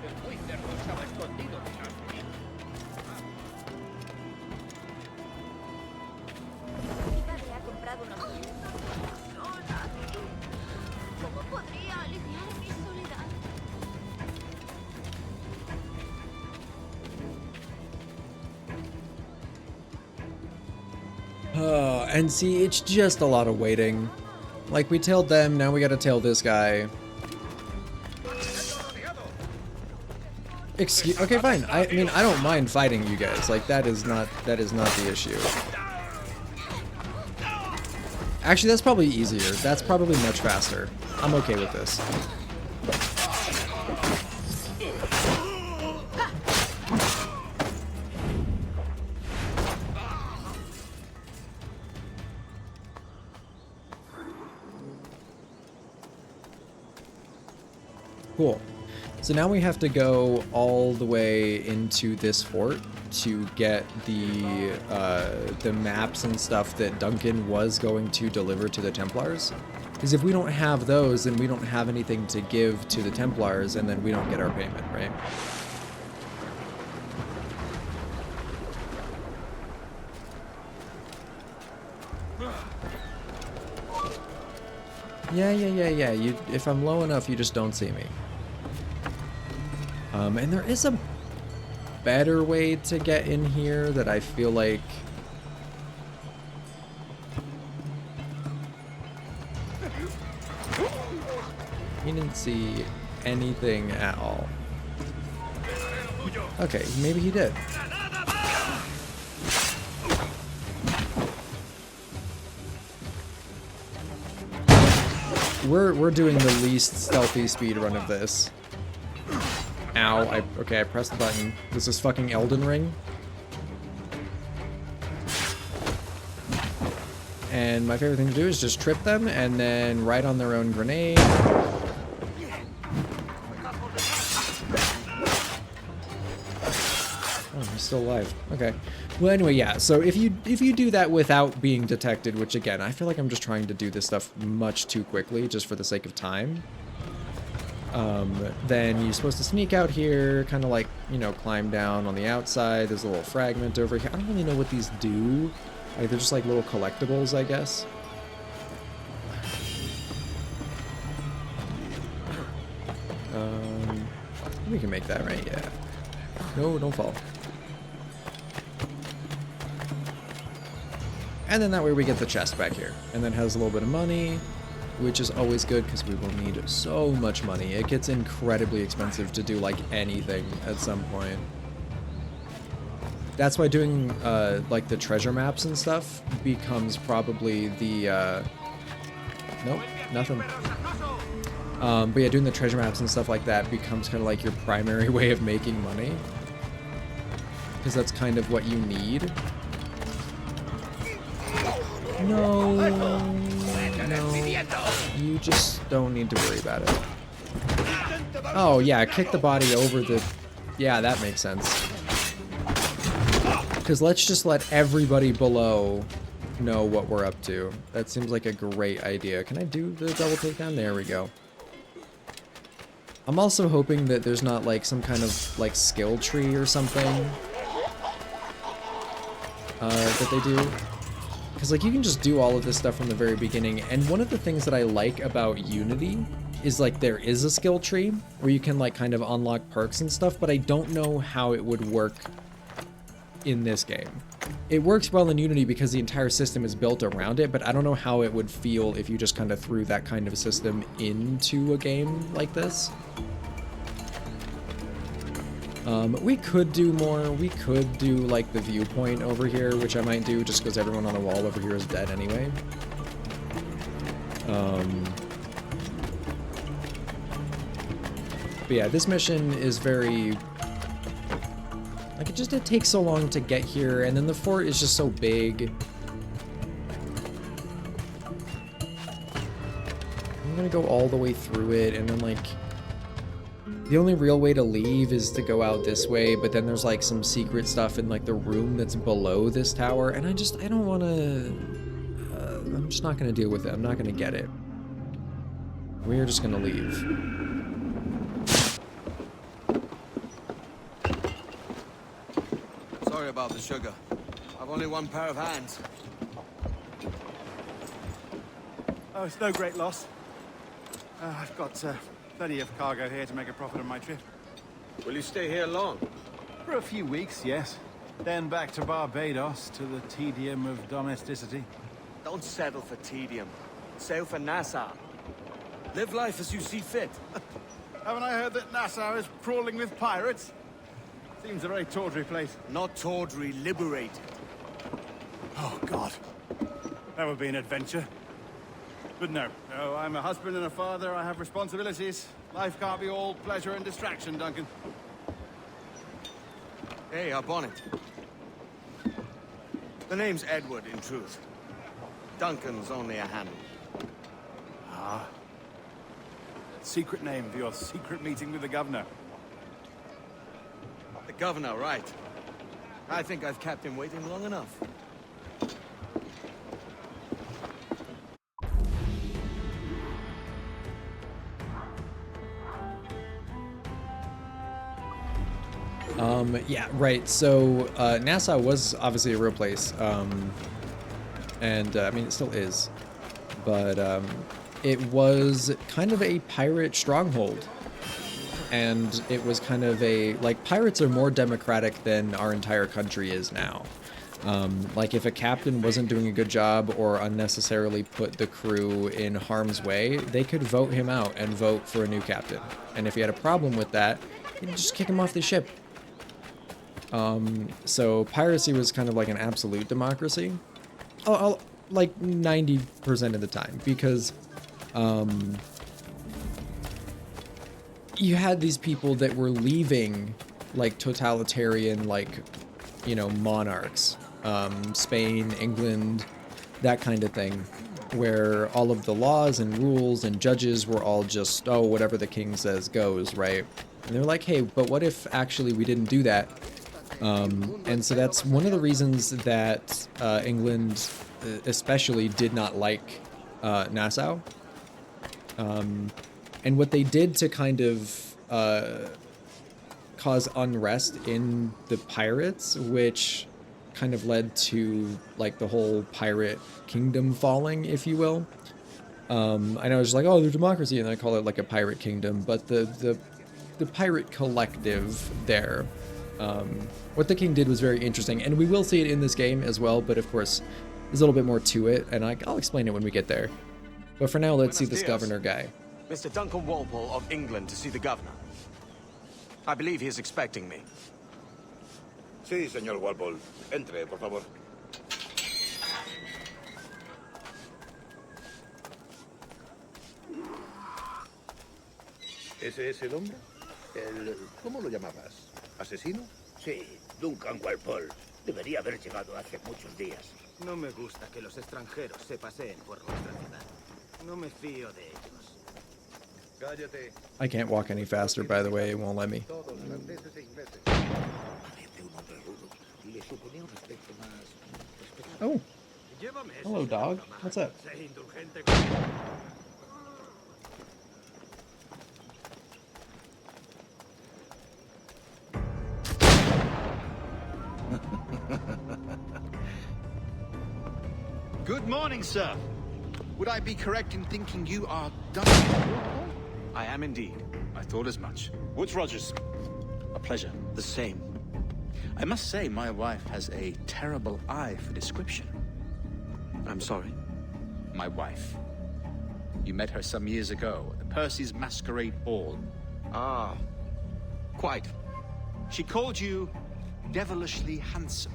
El muy cerdo estaba escondido detrás de mí. Mi padre ha comprado una mujer. Sola. ¿Cómo podría aliviar mi soledad? And see, it's just a lot of waiting. Like, we tailed them, now we gotta tail this guy. Excuse, okay, fine. I mean, I don't mind fighting you guys. Like, that is not the issue. Actually, that's probably easier. That's probably much faster. I'm okay with this. Cool. So now we have to go all the way into this fort to get the maps and stuff that Duncan was going to deliver to the Templars. Because if we don't have those, then we don't have anything to give to the Templars, and then we don't get our payment, right? Yeah. If I'm low enough, you just don't see me. And there is a better way to get in here that I feel like... He didn't see anything at all. Okay, maybe he did. We're doing the least stealthy speed run of this. Ow, okay, I pressed the button. This is fucking Elden Ring. And my favorite thing to do is just trip them and then ride on their own grenade. Oh, he's still alive. Okay. Well, anyway, yeah. So if you do that without being detected, which again, I feel like I'm just trying to do this stuff much too quickly, just for the sake of time. Then you're supposed to sneak out here, kind of like, you know, climb down on the outside. There's a little fragment over here. I don't really know what these do. Like, they're just like little collectibles, I guess. We can make that, right? Yeah. No, don't fall. And then that way we get the chest back here. And then has a little bit of money, which is always good because we will need so much money. It gets incredibly expensive to do like anything at some point. That's why doing like the treasure maps and stuff becomes probably the nope, nothing. But yeah, doing the treasure maps and stuff like that becomes kind of like your primary way of making money, because that's kind of what you need. No, you just don't need to worry about it. Oh yeah, kick the body over the... Yeah, that makes sense. Because let's just let everybody below know what we're up to. That seems like a great idea. Can I do the double takedown? There we go. I'm also hoping that there's not like some kind of like skill tree or something that they do. Because like you can just do all of this stuff from the very beginning. And one of the things that I like about Unity is like there is a skill tree where you can like kind of unlock perks and stuff, but I don't know how it would work in this game. It works well in Unity because the entire system is built around it, but I don't know how it would feel if you just kind of threw that kind of system into a game like this. We could do more. We could do like the viewpoint over here, which I might do just because everyone on the wall over here is dead anyway. But yeah, this mission is very... Like, it takes so long to get here, and then the fort is just so big. I'm gonna go all the way through it, and then, like... The only real way to leave is to go out this way, but then there's, like, some secret stuff in, like, the room that's below this tower, and I don't want to... I'm just not gonna deal with it. I'm not gonna get it. We're just gonna leave. Sorry about the sugar. I've only one pair of hands. Oh, it's no great loss. I've got plenty of cargo here to make a profit on my trip. Will you stay here long? For a few weeks, yes. Then back to Barbados, to the tedium of domesticity. Don't settle for tedium. Sail for Nassau. Live life as you see fit. Haven't I heard that Nassau is crawling with pirates? Seems a very tawdry place. Not tawdry, liberated. Oh, God. That would be an adventure. But no, I'm a husband and a father. I have responsibilities. Life can't be all pleasure and distraction, Duncan. Hey, up on it. The name's Edward, in truth. Duncan's only a handle. Ah. Secret name for your secret meeting with the governor. The governor, right. I think I've kept him waiting long enough. Yeah, right. So Nassau was obviously a real place, and I mean it still is, but it was kind of a pirate stronghold, and it was kind of a like pirates are more democratic than our entire country is now. Like if a captain wasn't doing a good job or unnecessarily put the crew in harm's way, they could vote him out and vote for a new captain. And if he had a problem with that, you'd just kick him off the ship. So piracy was kind of like an absolute democracy, like 90% of the time, because you had these people that were leaving like totalitarian, like, you know, monarchs, Spain, England, that kind of thing, where all of the laws and rules and judges were all just, oh, whatever the king says goes, right? And they're like, hey, but what if actually we didn't do that? And so that's one of the reasons that England especially did not like Nassau. And what they did to kind of cause unrest in the pirates, which kind of led to like the whole pirate kingdom falling, if you will. I know it's like, oh, they're democracy, and I call it like a pirate kingdom, but the pirate collective there. What the king did was very interesting, and we will see it in this game as well, but of course, there's a little bit more to it, and I'll explain it when we get there. But for now, let's see this governor guy. Mr. Duncan Walpole of England to see the governor. I believe he is expecting me. Sí, señor Walpole. Entre, por favor. ¿Ese es el hombre? ¿Cómo lo llamabas? ¿Asesino? Sí, Duncan Walpole. Debería haber llegado hace muchos días. No me gusta que los extranjeros se paseen por nuestra ciudad. No me fío de ellos. Cállate. I can't walk any faster, by the way, it won't let me. Todos franceses e ingleses. Parece un hombre rudo. Le suponía un aspecto más... Oh. Hello, dog. What's up? Good morning, sir. Would I be correct in thinking you are Duncan? I am indeed. I thought as much. Woods Rogers. A pleasure. The same. I must say, my wife has a terrible eye for description. I'm sorry? My wife. You met her some years ago at the Percy's Masquerade Ball. Ah, quite. She called you devilishly handsome.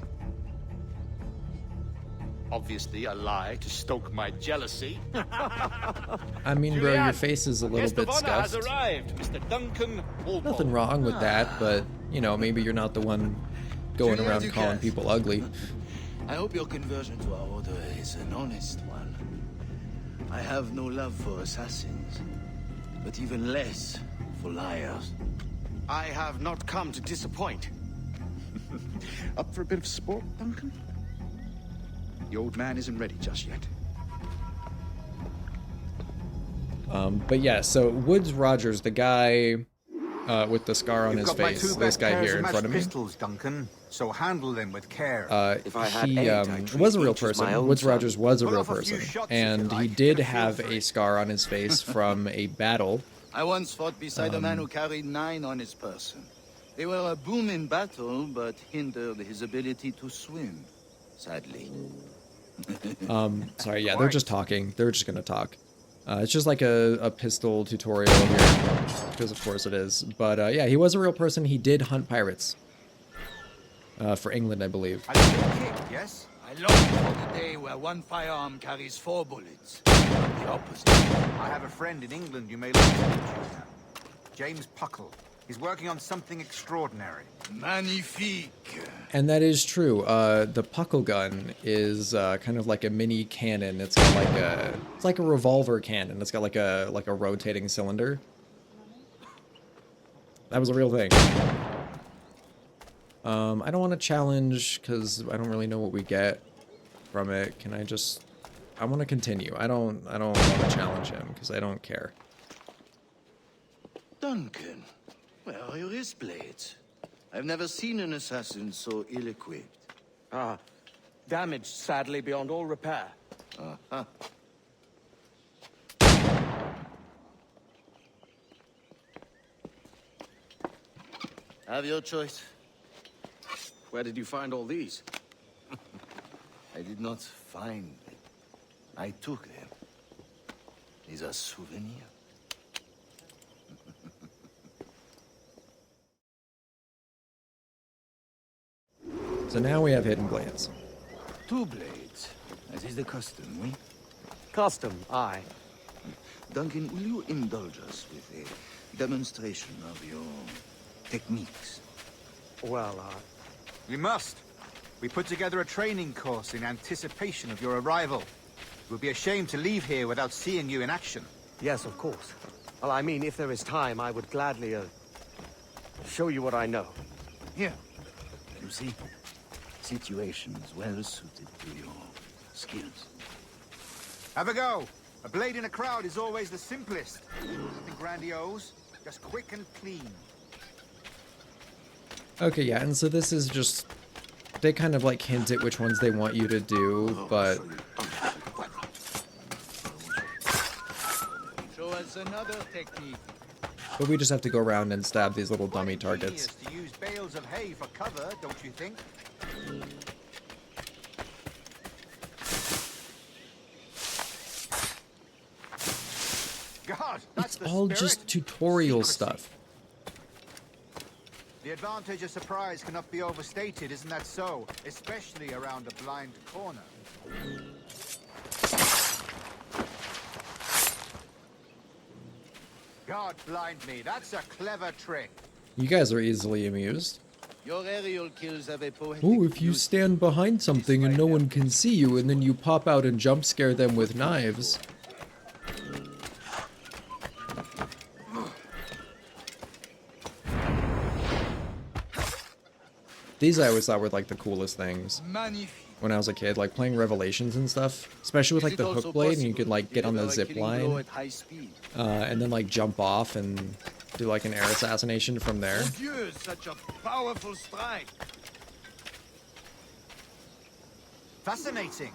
Obviously a lie to stoke my jealousy. I mean, bro, your face is a little bit scuffed. Arrived, Mr. Duncan Walpole. Nothing wrong with that, but, you know, maybe you're not the one going around calling people ugly. I hope your conversion to our order is an honest one. I have no love for assassins, but even less for liars. I have not come to disappoint. Up for a bit of sport, Duncan? The old man isn't ready just yet. But yeah, so Woods Rogers, the guy with the scar on his face, this guy here in front of me. Pistols, Duncan, so handle them with care. He was a real person. Woods Rogers was a real person, and he did have a scar on his face from a battle. I once fought beside a man who carried 9 on his person. They were a boon in battle, but hindered his ability to swim, sadly. Sorry, yeah, they're just talking. They're just gonna talk. It's just like a pistol tutorial here, because of course it is. But yeah, he was a real person. He did hunt pirates. For England, I believe. I kick, yes? I long for the day where one firearm carries 4 bullets. Not the opposite. I have a friend in England you may like to meet you. James Puckle. He's working on something extraordinary. Magnifique. And that is true. The Puckle gun is kind of like a mini cannon. It's got like a revolver cannon. It's got like a rotating cylinder. That was a real thing. I don't want to challenge because I don't really know what we get from it. Can I just... I want to continue. I don't want to challenge him because I don't care. Duncan, where are your wrist blades? I've never seen an assassin so ill-equipped. Ah, damaged sadly beyond all repair. Uh-huh. Have your choice. Where did you find all these? I did not find them. I took them. These are souvenirs. So now we have hidden blades. 2 blades. That is the custom, we? Custom, aye. Duncan, will you indulge us with a demonstration of your techniques? Well, We must. We put together a training course in anticipation of your arrival. It would be a shame to leave here without seeing you in action. yes, of course. Well, I mean, if there is time, I would gladly, show you what I know. Here. You see? Situations well suited to your skills. Have a go. A blade in a crowd is always the simplest. Nothing grandiose, just quick and clean. Okay, yeah, and so this is just... They kind of like hint at which ones they want you to do, but... Show us another technique. But we just have to go around and stab these little dummy targets. To use bales of hay for cover, don't you think? God, that's It's all just tutorial stuff. The advantage of surprise cannot be overstated, isn't that so? Especially around a blind corner. God blind me, that's a clever trick. You guys are easily amused. Your aerial kills have a poetic... Oh, if you stand behind something and no one can see you, and then you pop out and jump scare them with knives. These I always thought were like the coolest things when I was a kid, like playing Revelations and stuff, especially with like the hook blade, and you could like get on the zip line and then like jump off and do like an air assassination from there. Oh Dieu, such a powerful strike. Fascinating.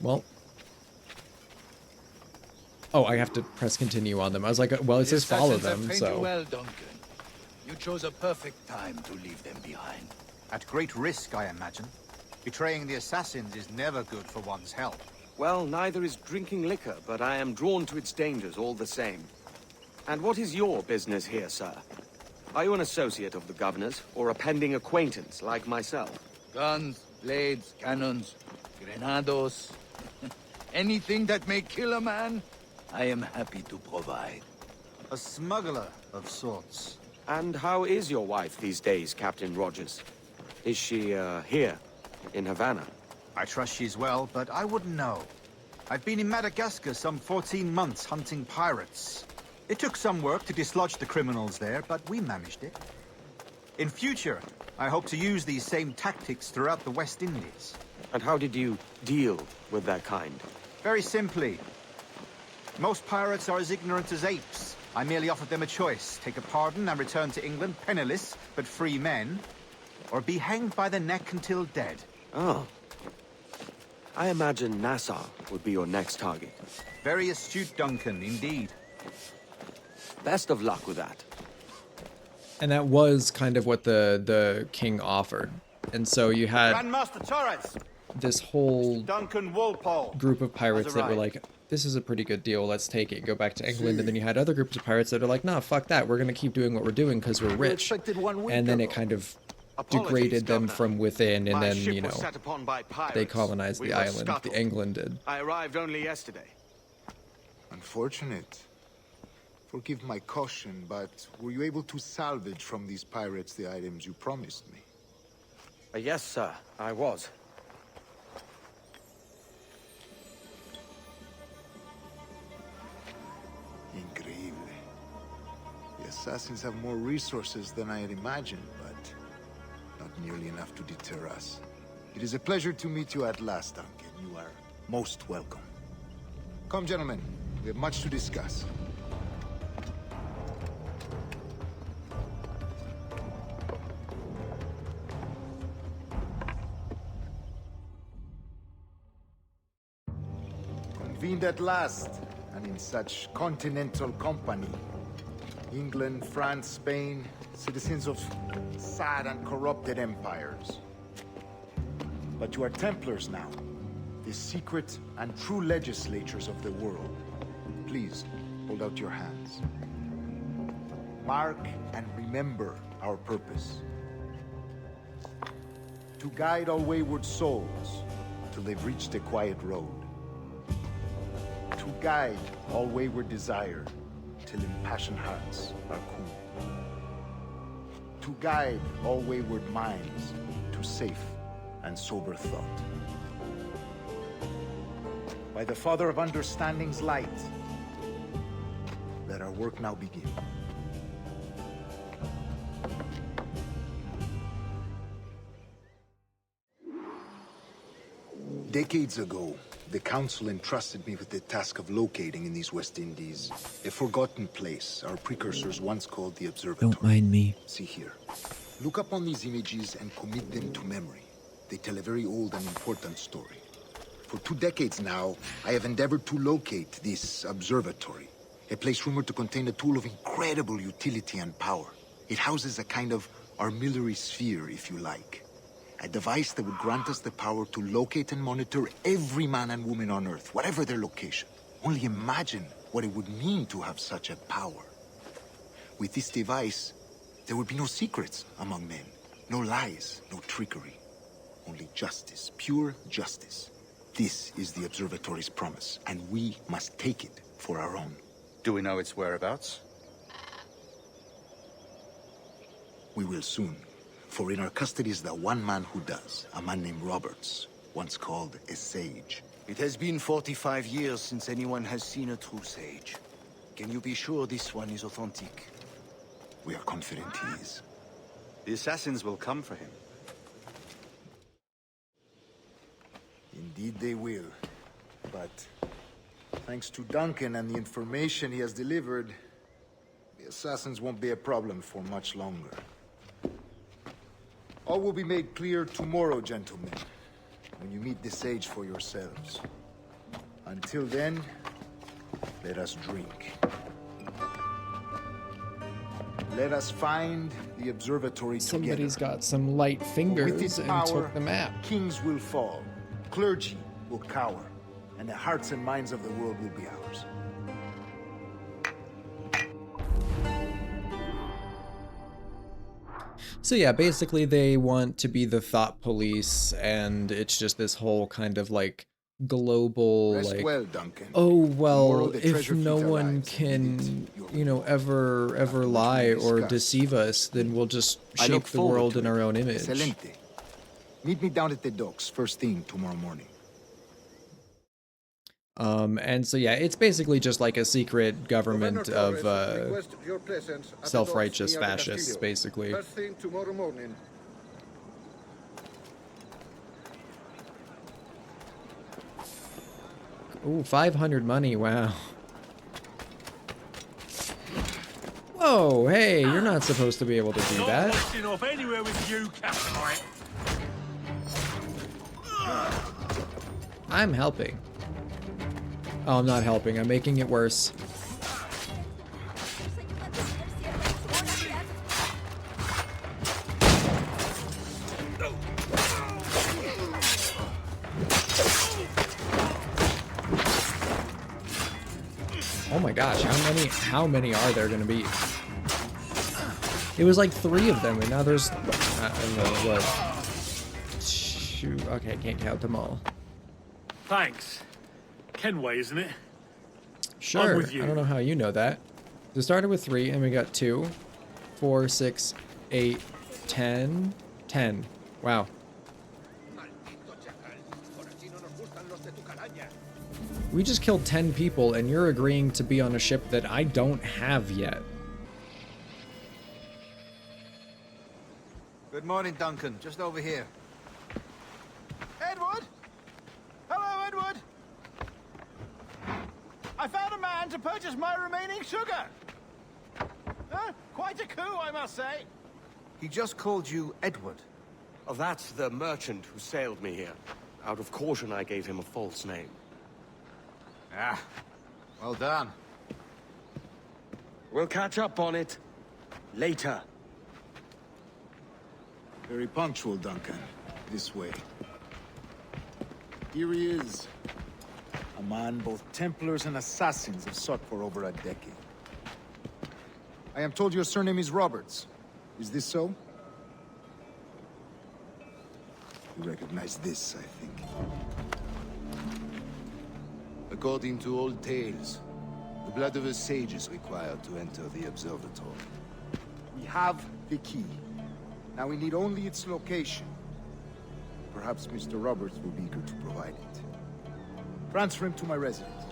Well. Oh, I have to press continue on them. I was like, well, it says follow them, so... Well, Duncan. You chose a perfect time to leave them behind. At great risk, I imagine. Betraying the assassins is never good for one's health. Well, neither is drinking liquor, but I am drawn to its dangers all the same. And what is your business here, sir? Are you an associate of the governor's, or a pending acquaintance like myself? Guns, blades, cannons, grenados. Anything that may kill a man, I am happy to provide. A smuggler of sorts. And how is your wife these days, Captain Rogers? Is she, here, in Havana? I trust she's well, but I wouldn't know. I've been in Madagascar some 14 months hunting pirates. It took some work to dislodge the criminals there, but we managed it. In future, I hope to use these same tactics throughout the West Indies. And how did you deal with that kind? Very simply. Most pirates are as ignorant as apes. I merely offered them a choice. Take a pardon and return to England penniless, but free men. Or be hanged by the neck until dead. Oh. I imagine Nassau would be your next target. Very astute, Duncan, indeed. Best of luck with that. And that was kind of what the king offered. And so you had Grandmaster Torres, this whole Duncan Walpole group of pirates that were like, this is a pretty good deal, let's take it, go back to England. And then you had other groups of pirates that are like, nah, fuck that, we're going to keep doing what we're doing because we're rich. And then it kind of degraded them from within, and then, you know, they colonized the island, the England did. I arrived only yesterday. Unfortunate. Forgive my caution, but were you able to salvage from these pirates the items you promised me? Yes, sir, I was. assassins have more resources than I had imagined, but not nearly enough to deter us. It is a pleasure to meet you at last, Duncan. You are most welcome. Come, gentlemen. We have much to discuss. Convened at last, and in such continental company. England, France, Spain, citizens of sad and corrupted empires. But you are Templars now, the secret and true legislatures of the world. Please, hold out your hands. Mark and remember our purpose. To guide all wayward souls till they've reached a quiet road. To guide all wayward desire till impassioned hearts are cool. To guide all wayward minds to safe and sober thought. By the Father of Understanding's light, let our work now begin. Decades ago, the Council entrusted me with the task of locating in these West Indies a forgotten place our precursors once called the Observatory. Don't mind me. See here. Look up on these images and commit them to memory. They tell a very old and important story. For 2 decades now, I have endeavored to locate this observatory, a place rumored to contain a tool of incredible utility and power. It houses a kind of armillary sphere, if you like. A device that would grant us the power to locate and monitor every man and woman on Earth, whatever their location. Only imagine what it would mean to have such a power. With this device, there would be no secrets among men, no lies, no trickery. Only justice, pure justice. This is the observatory's promise, and we must take it for our own. Do we know its whereabouts? We will soon. For in our custody is the one man who does, a man named Roberts, once called a sage. It has been 45 years since anyone has seen a true sage. Can you be sure this one is authentic? We are confident he is. The assassins will come for him. Indeed they will. But thanks to Duncan and the information he has delivered, the assassins won't be a problem for much longer. All will be made clear tomorrow, gentlemen, when you meet the sage for yourselves. Until then, let us drink. Let us find the observatory Somebody's together. got some light fingers With its and power, took the map. Kings will fall, clergy will cower, and the hearts and minds of the world will be ours. So yeah, basically they want to be the thought police, and it's just this whole kind of like global Rest like, well, Duncan. oh well, Tomorrow the if treasure no fleet one arrives, can, you know, ever lie or deceive us, then we'll just I shape look the forward world to in it. our own image. Excelente. Meet me down at the docks first thing tomorrow morning. And so yeah, it's basically just like a secret government of self-righteous fascists, basically. First thing tomorrow morning. Ooh, 500 money, wow. Whoa, hey, you're not supposed to be able to do that. Off anywhere with you, Captain. I'm helping. Oh, I'm not helping, I'm making it worse. Oh my gosh, how many are there gonna be? It was like 3 of them, and now there's, I don't know, what? Shoot, okay, I can't count them all. Thanks. Kenway, isn't it? Sure, I'm with you. I don't know how you know that. So it started with 3, and we got 2, 4, 6, 8, 10, 10. Wow. We just killed 10 people, and you're agreeing to be on a ship that I don't have yet. Good morning, Duncan. Just over here. Edward? Hello, Edward! I found a man to purchase my remaining sugar! Huh? Quite a coup, I must say. He just called you Edward. Oh, that's the merchant who sailed me here. Out of caution, I gave him a false name. Ah, well done. We'll catch up on it later. Very punctual, Duncan. This way. Here he is. A man both Templars and Assassins have sought for over a decade. I am told your surname is Roberts. Is this so? You recognize this, I think. According to old tales, the blood of a sage is required to enter the observatory. We have the key. Now we need only its location. Perhaps Mr. Roberts will be eager to provide it. Transfer him to my residence.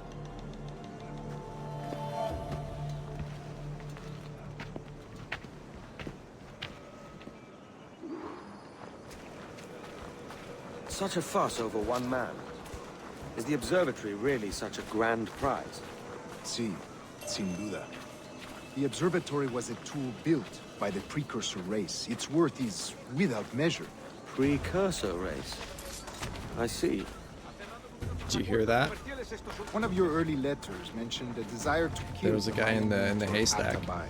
Such a fuss over one man. Is the observatory really such a grand prize? Sí, sin duda. The observatory was a tool built by the precursor race. Its worth is without measure. Precursor race? I see. Did you hear that? One of your early letters mentioned a desire to kill. There was a guy in the haystack. Were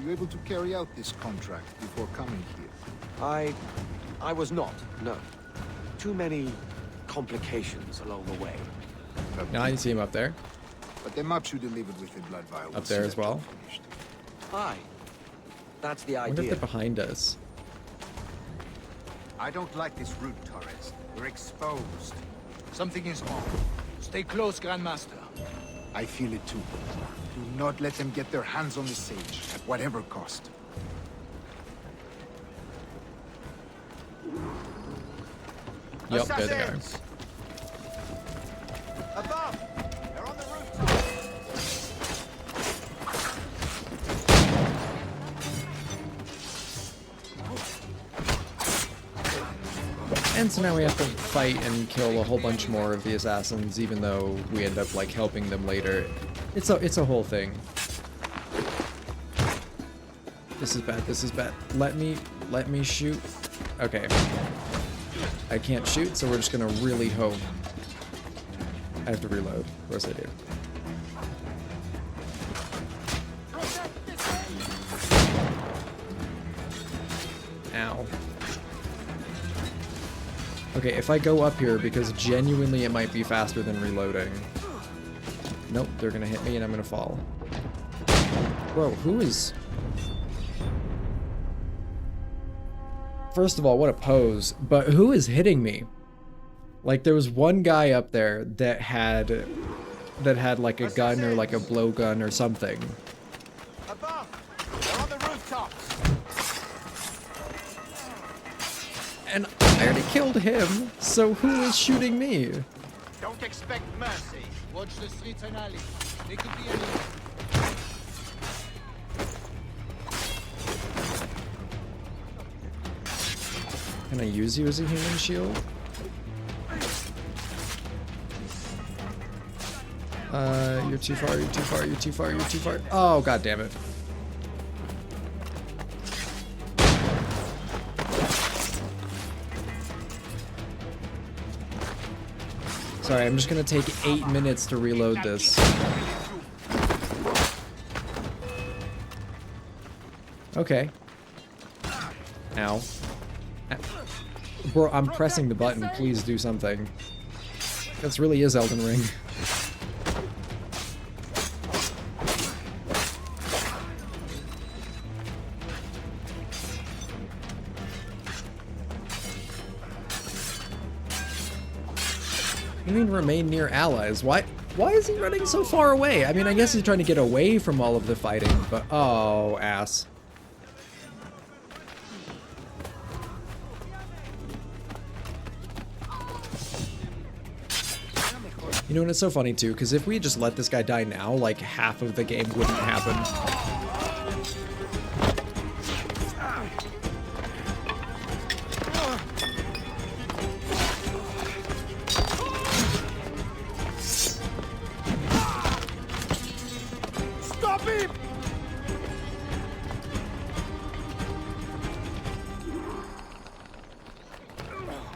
you able to carry out this contract before coming here? I was not, no. Too many complications along the way. Now you see him up there. But the maps you delivered with the blood vial. Up there as well. Aye. That's the I wonder if idea. they're behind us. I don't like this route, Torres. We're exposed. Something is wrong. Stay close, Grandmaster. I feel it too. Do not let them get their hands on the sage, at whatever cost. Yep, there they are. Above! They're on the rooftop! And so now we have to fight and kill a whole bunch more of the assassins, even though we end up like helping them later. It's a whole thing. This is bad. This is bad. Let me shoot. Okay. I can't shoot, so we're just gonna really hope. I have to reload. Of course I do. Ow. Okay, if I go up here, because genuinely it might be faster than reloading. Nope, they're gonna hit me and I'm gonna fall. Bro, who is... First of all, what a pose, but who is hitting me? Like, there was one guy up there that had like a gun or like a blowgun or something. Above! They're on the rooftops! And I already killed him, so who is shooting me? Don't expect mercy. Watch the streets and alleys. They could be anyone. Can I use you as a human shield? You're too far, you're too far, you're too far, you're too far. Oh, god damn it. Sorry, I'm just gonna take 8 minutes to reload this. Okay. Ow. Bro, I'm pressing the button. Please do something. This really is Elden Ring. You mean remain near allies? Why is he running so far away? I mean, I guess he's trying to get away from all of the fighting, but oh, ass. You know, and it's so funny too, because if we had just let this guy die now, like half of the game wouldn't happen. Stop him!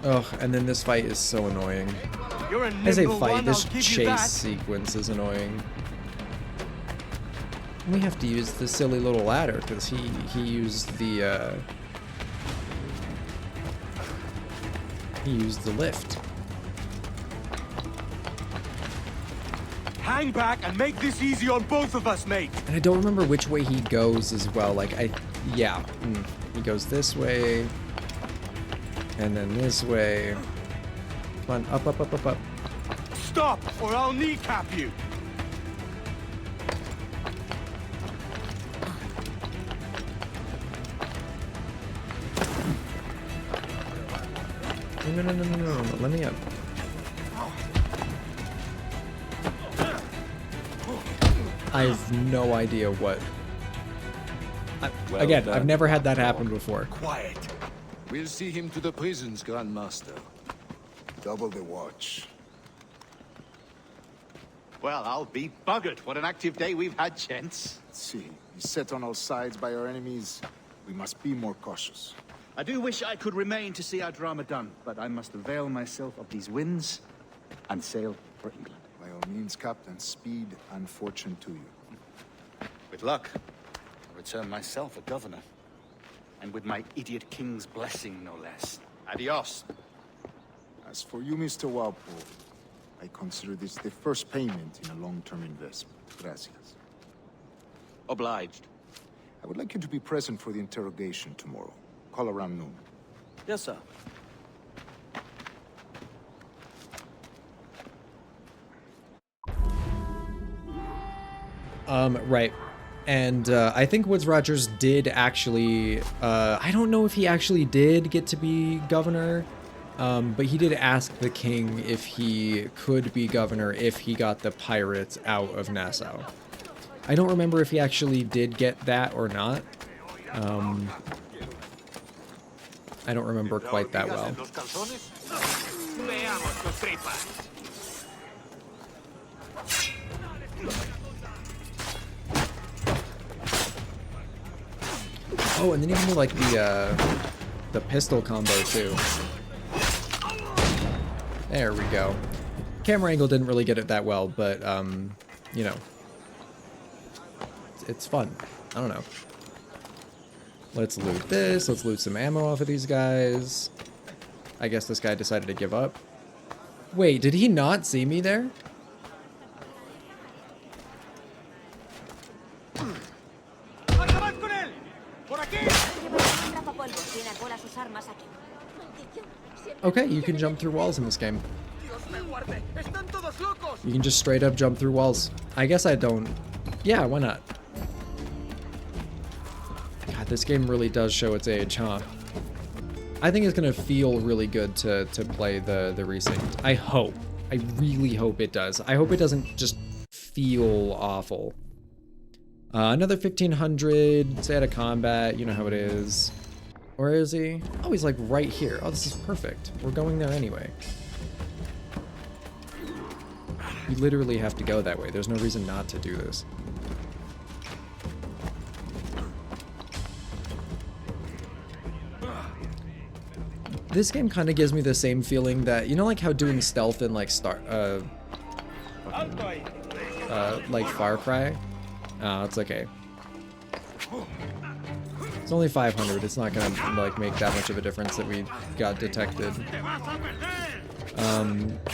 Ugh, and then this fight is so annoying. You're a I say nimble fight, one, this I'll give you chase that. sequence is annoying. We have to use the silly little ladder because he used the lift. Hang back and make this easy on both of us, mate. And I don't remember which way he goes as well. Like he goes this way, and then this way. Come on, up, up, up, up, up. Stop, or I'll kneecap you. No, let me up. I have no idea what. Again, I've never had that happen before. Quiet. We'll see him to the prisons, Grandmaster. Double the watch. Well, I'll be buggered. What an active day we've had, gents. See, beset on all sides by our enemies, we must be more cautious. I do wish I could remain to see our drama done, but I must avail myself of these winds and sail for England. By all means, Captain, speed and fortune to you. With luck, I'll return myself a governor. And with my idiot king's blessing, no less. Adios. As for you, Mr. Walpole, I consider this the first payment in a long-term investment. Gracias. Obliged. I would like you to be present for the interrogation tomorrow. Call around noon. Yes, sir. Right. And I think Woodes Rogers did actually, I don't know if he actually did get to be governor, but he did ask the king if he could be governor if he got the pirates out of Nassau. I don't remember if he actually did get that or not. I don't remember quite that well. Oh, and then you can do like the pistol combo too. There we go. Camera angle didn't really get it that well, but you know, it's fun. I don't know. Let's loot this. Let's loot some ammo off of these guys. I guess this guy decided to give up. Wait, did he not see me there? Okay, you can jump through walls in this game. You can just straight up jump through walls. I guess I don't. Yeah, why not? God, this game really does show its age, huh? I think it's gonna feel really good to play the RESYNCED. I hope. I really hope it does. I hope it doesn't just feel awful. Another 1500. Stay out of combat. You know how it is. Where is he? Oh, he's like right here. Oh, this is perfect. We're going there anyway. You literally have to go that way. There's no reason not to do this. This game kind of gives me the same feeling that, you know, like how doing stealth in like like Far Cry? It's okay. It's only 500. It's not gonna like make that much of a difference that we got detected.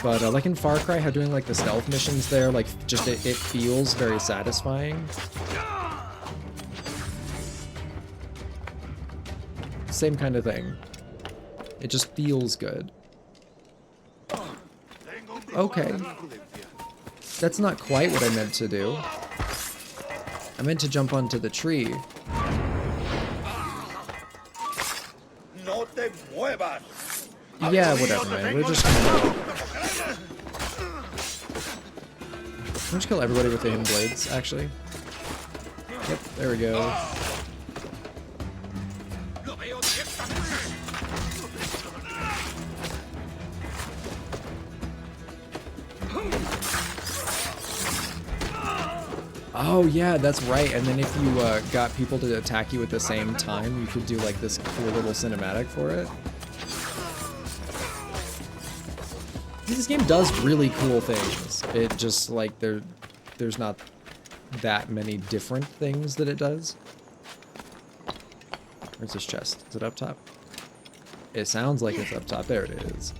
But like in Far Cry, how doing like the stealth missions there, like just it feels very satisfying. Same kind of thing. It just feels good. Okay. That's not quite what I meant to do. I meant to jump onto the tree. Yeah, whatever, man. We're just gonna... Can we just kill everybody with the hidden blades, actually? Yep, there we go. Oh yeah, that's right. And then if you got people to attack you at the same time, you could do like this cool little cinematic for it. This game does really cool things. It just like there's not that many different things that it does. Where's this chest? Is it up top? It sounds like it's up top. There it is.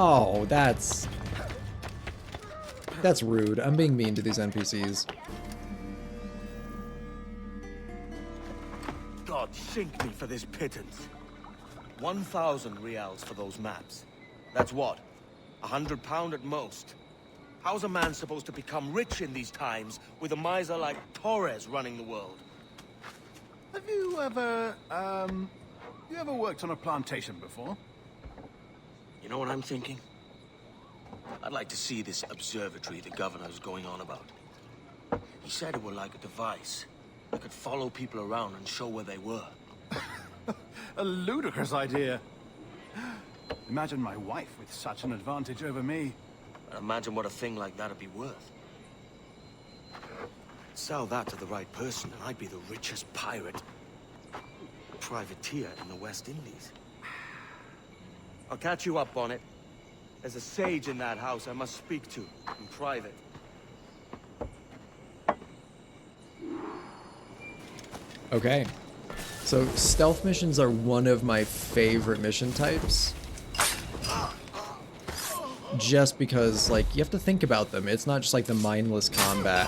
Oh, that's rude. I'm being mean to these NPCs. God sink me for this pittance. 1,000 reals for those maps. That's what? £100 at most. How's a man supposed to become rich in these times with a miser like Torres running the world? Have you ever worked on a plantation before? You know what I'm thinking? I'd like to see this observatory the governor's going on about. He said it were like a device that could follow people around and show where they were. A ludicrous idea. Imagine my wife with such an advantage over me. Imagine what a thing like that'd be worth. Sell that to the right person and I'd be the richest pirate, privateer in the West Indies. I'll catch you up on it. There's a sage in that house I must speak to in private. Okay. So stealth missions are one of my favorite mission types. Just because, like, you have to think about them. It's not just like the mindless combat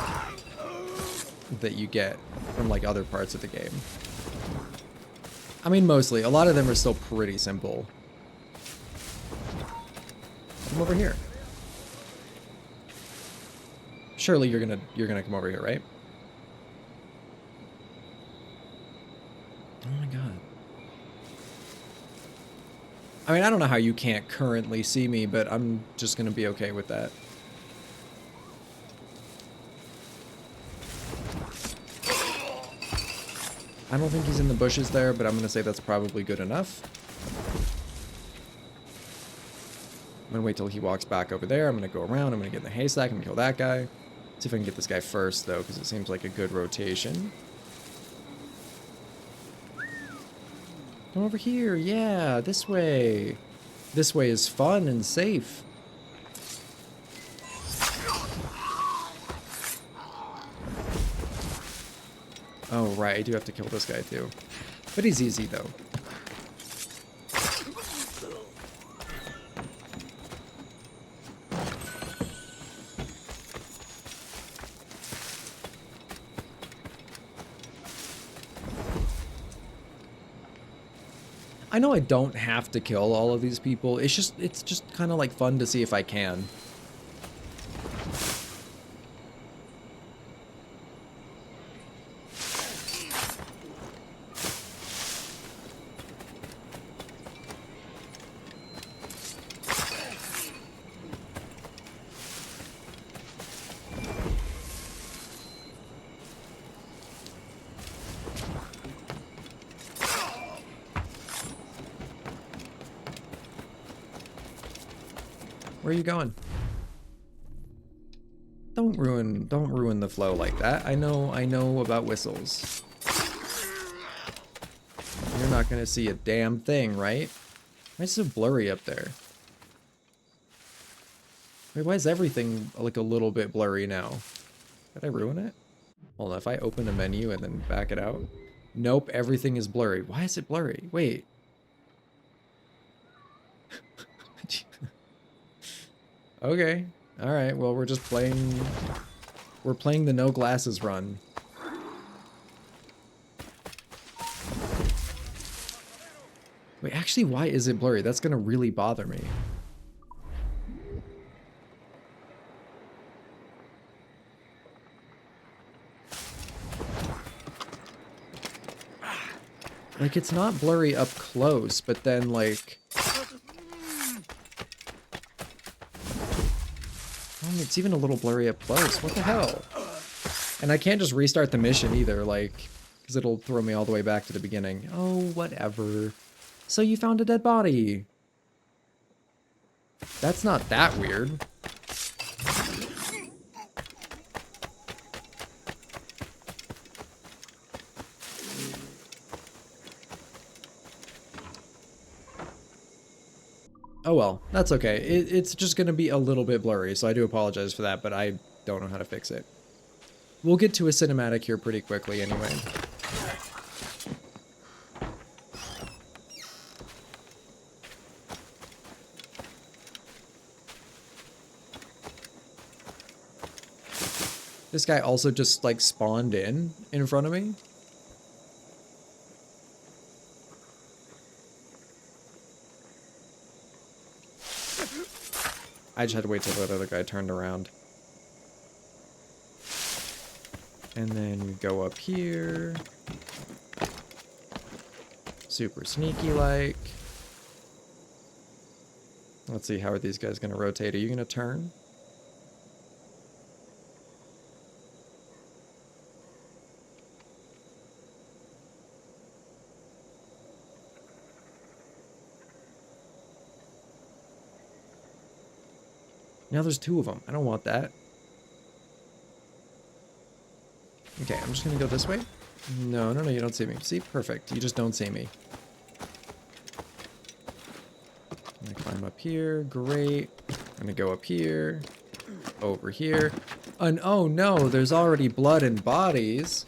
that you get from like other parts of the game. I mean, mostly. A lot of them are still pretty simple. Come over here. Surely you're gonna come over here, right? Oh my god. I mean, I don't know how you can't currently see me, but I'm just gonna be okay with that. I don't think he's in the bushes there, but I'm gonna say that's probably good enough. I'm gonna wait till he walks back over there. I'm gonna go around. I'm gonna get in the haystack. I'm gonna kill that guy. See if I can get this guy first, though, because it seems like a good rotation. Come over here. Yeah, this way. This way is fun and safe. Oh, right. I do have to kill this guy, too. But he's easy, though. I know I don't have to kill all of these people. It's just kind of like fun to see if I can. Where are you going? Don't ruin the flow like that. I know about whistles. You're not gonna see a damn thing, right? Why is it so blurry up there? Wait, why is everything like a little bit blurry now? Did I ruin it? Hold on, if I open a menu and then back it out. Nope, everything is blurry. Why is it blurry? Wait. Okay. Alright, well we're just playing... We're playing the no glasses run. Wait, actually, why is it blurry? That's gonna really bother me. Like, it's not blurry up close, but then, like... It's even a little blurry up close. What the hell? And I can't just restart the mission either, like, because it'll throw me all the way back to the beginning. Oh, whatever. So you found a dead body. That's not that weird. Oh well, that's okay. It's just gonna be a little bit blurry, so I do apologize for that, but I don't know how to fix it. We'll get to a cinematic here pretty quickly anyway. This guy also just like spawned in front of me. I just had to wait till that other guy turned around. And then we go up here. Super sneaky like. Let's see, how are these guys gonna rotate? Are you gonna turn? Now there's two of them. I don't want that. Okay, I'm just gonna go this way. No, you don't see me. See? Perfect. You just don't see me. I'm gonna climb up here. Great. I'm gonna go up here. Over here. And oh no, there's already blood and bodies.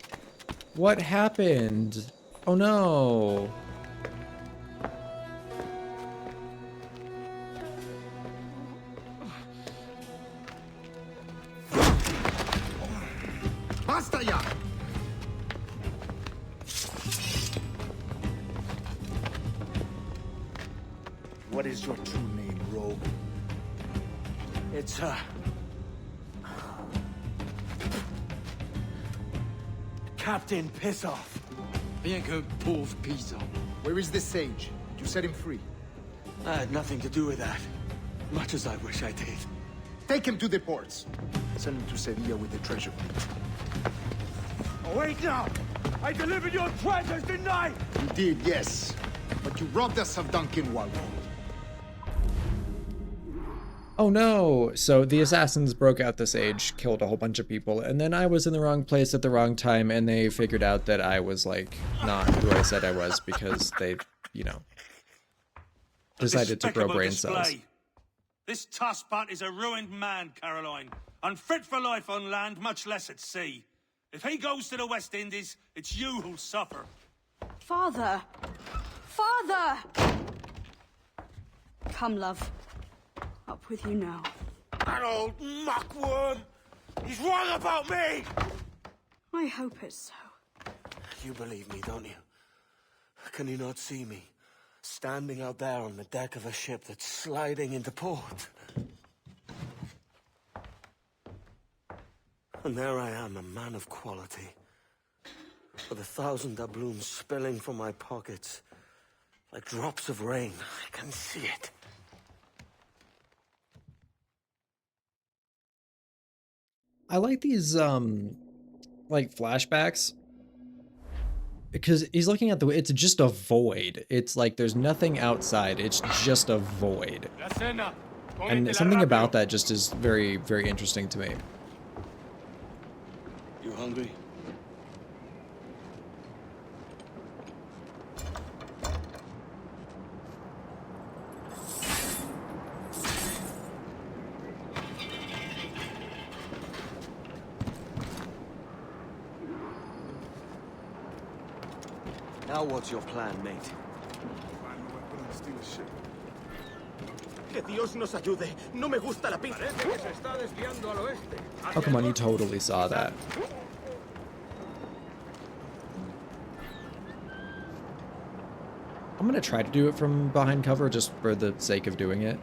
What happened? Oh no. What is your true name, rogue? It's, Captain Pissoff. Bien que pauvre pizza. Where is the sage? You set him free. I had nothing to do with that. Much as I wish I did. Take him to the ports. Send him to Sevilla with the treasure. Awake now! I delivered your treasures, didn't I? You did, yes. But you robbed us of Duncan Waldo. Oh no! So the assassins broke out the sage, killed a whole bunch of people, and then I was in the wrong place at the wrong time, and they figured out that I was, like, not who I said I was because they, you know, decided to grow brain cells. This Tosspot is a ruined man, Caroline. Unfit for life on land, much less at sea. If he goes to the West Indies, it's you who'll suffer. Father! Father! Come, love. Up with you now. That old muckworm! He's wrong about me! I hope it's so. You believe me, don't you? Can you not see me? Standing out there on the deck of a ship that's sliding into port. And there I am, a man of quality. With 1,000 doubloons spilling from my pockets. Like drops of rain. I can see it. I like these, like, flashbacks. Because he's looking at it's just a void. It's like there's nothing outside. It's just a void. And something about that just is very, very interesting to me. You hungry? Now what's your plan, mate? Que Dios nos ayude. No me gusta la pinta. Parece que se está desviando al oeste. Oh, come on, you totally saw that. I'm gonna try to do it from behind cover just for the sake of doing it.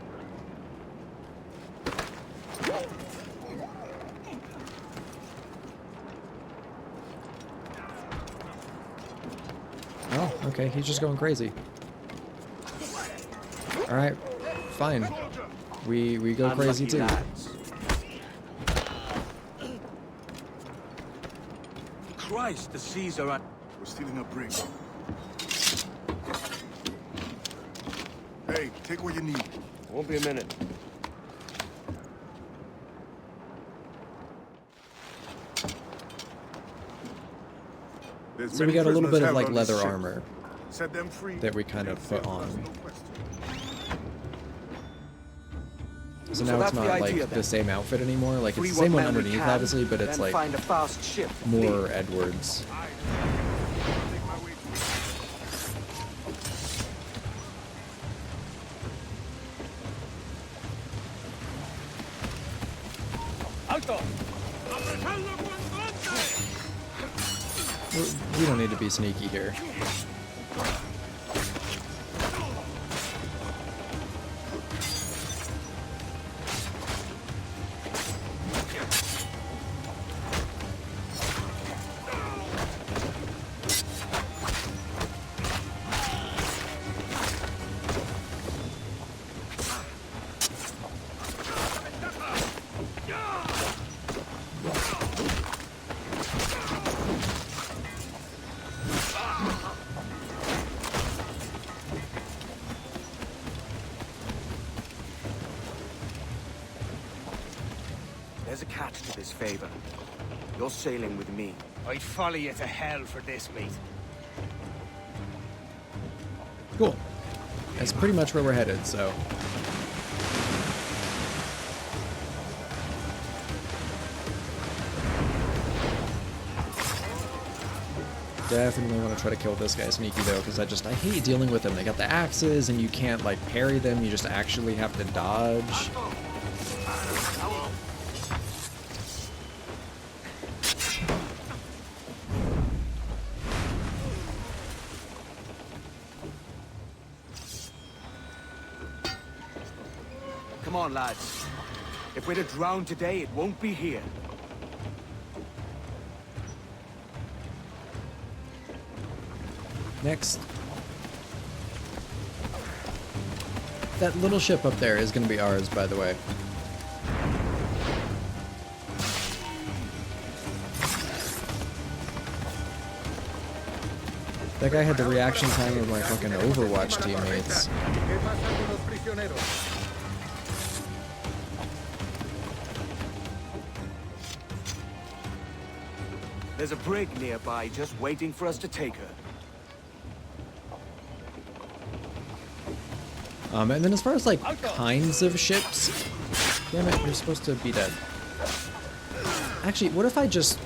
Oh, okay, he's just going crazy. Alright, fine. We go crazy too. Christ, the seas are at... We're stealing a brig. Hey, take what you need. Won't be a minute. There's So we many got a little bit prisoners of like held on this leather ship. armor Set them free. that we kind of put on. So So now it's that's the not idea, like the then. same outfit anymore. Like it's Free the same what one men we underneath, can, obviously, but it's then like find a fast ship to more flee. Edwards. Alto! We don't need to be sneaky here. There's a catch to this favor. You're sailing with me. I'd follow you to hell for this, mate. Cool. That's pretty much where we're headed, so. Definitely want to try to kill this guy sneaky though, because I hate dealing with them. They got the axes and you can't like parry them, you just actually have to dodge. Come on, lads. If we're to drown today, it won't be here. Next. That little ship up there is going to be ours, by the way. That guy had the reaction time of my fucking Overwatch teammates. There's a brig nearby just waiting for us to take her. And then as far as like kinds of ships, damn it, you're supposed to be dead. Actually, what if I just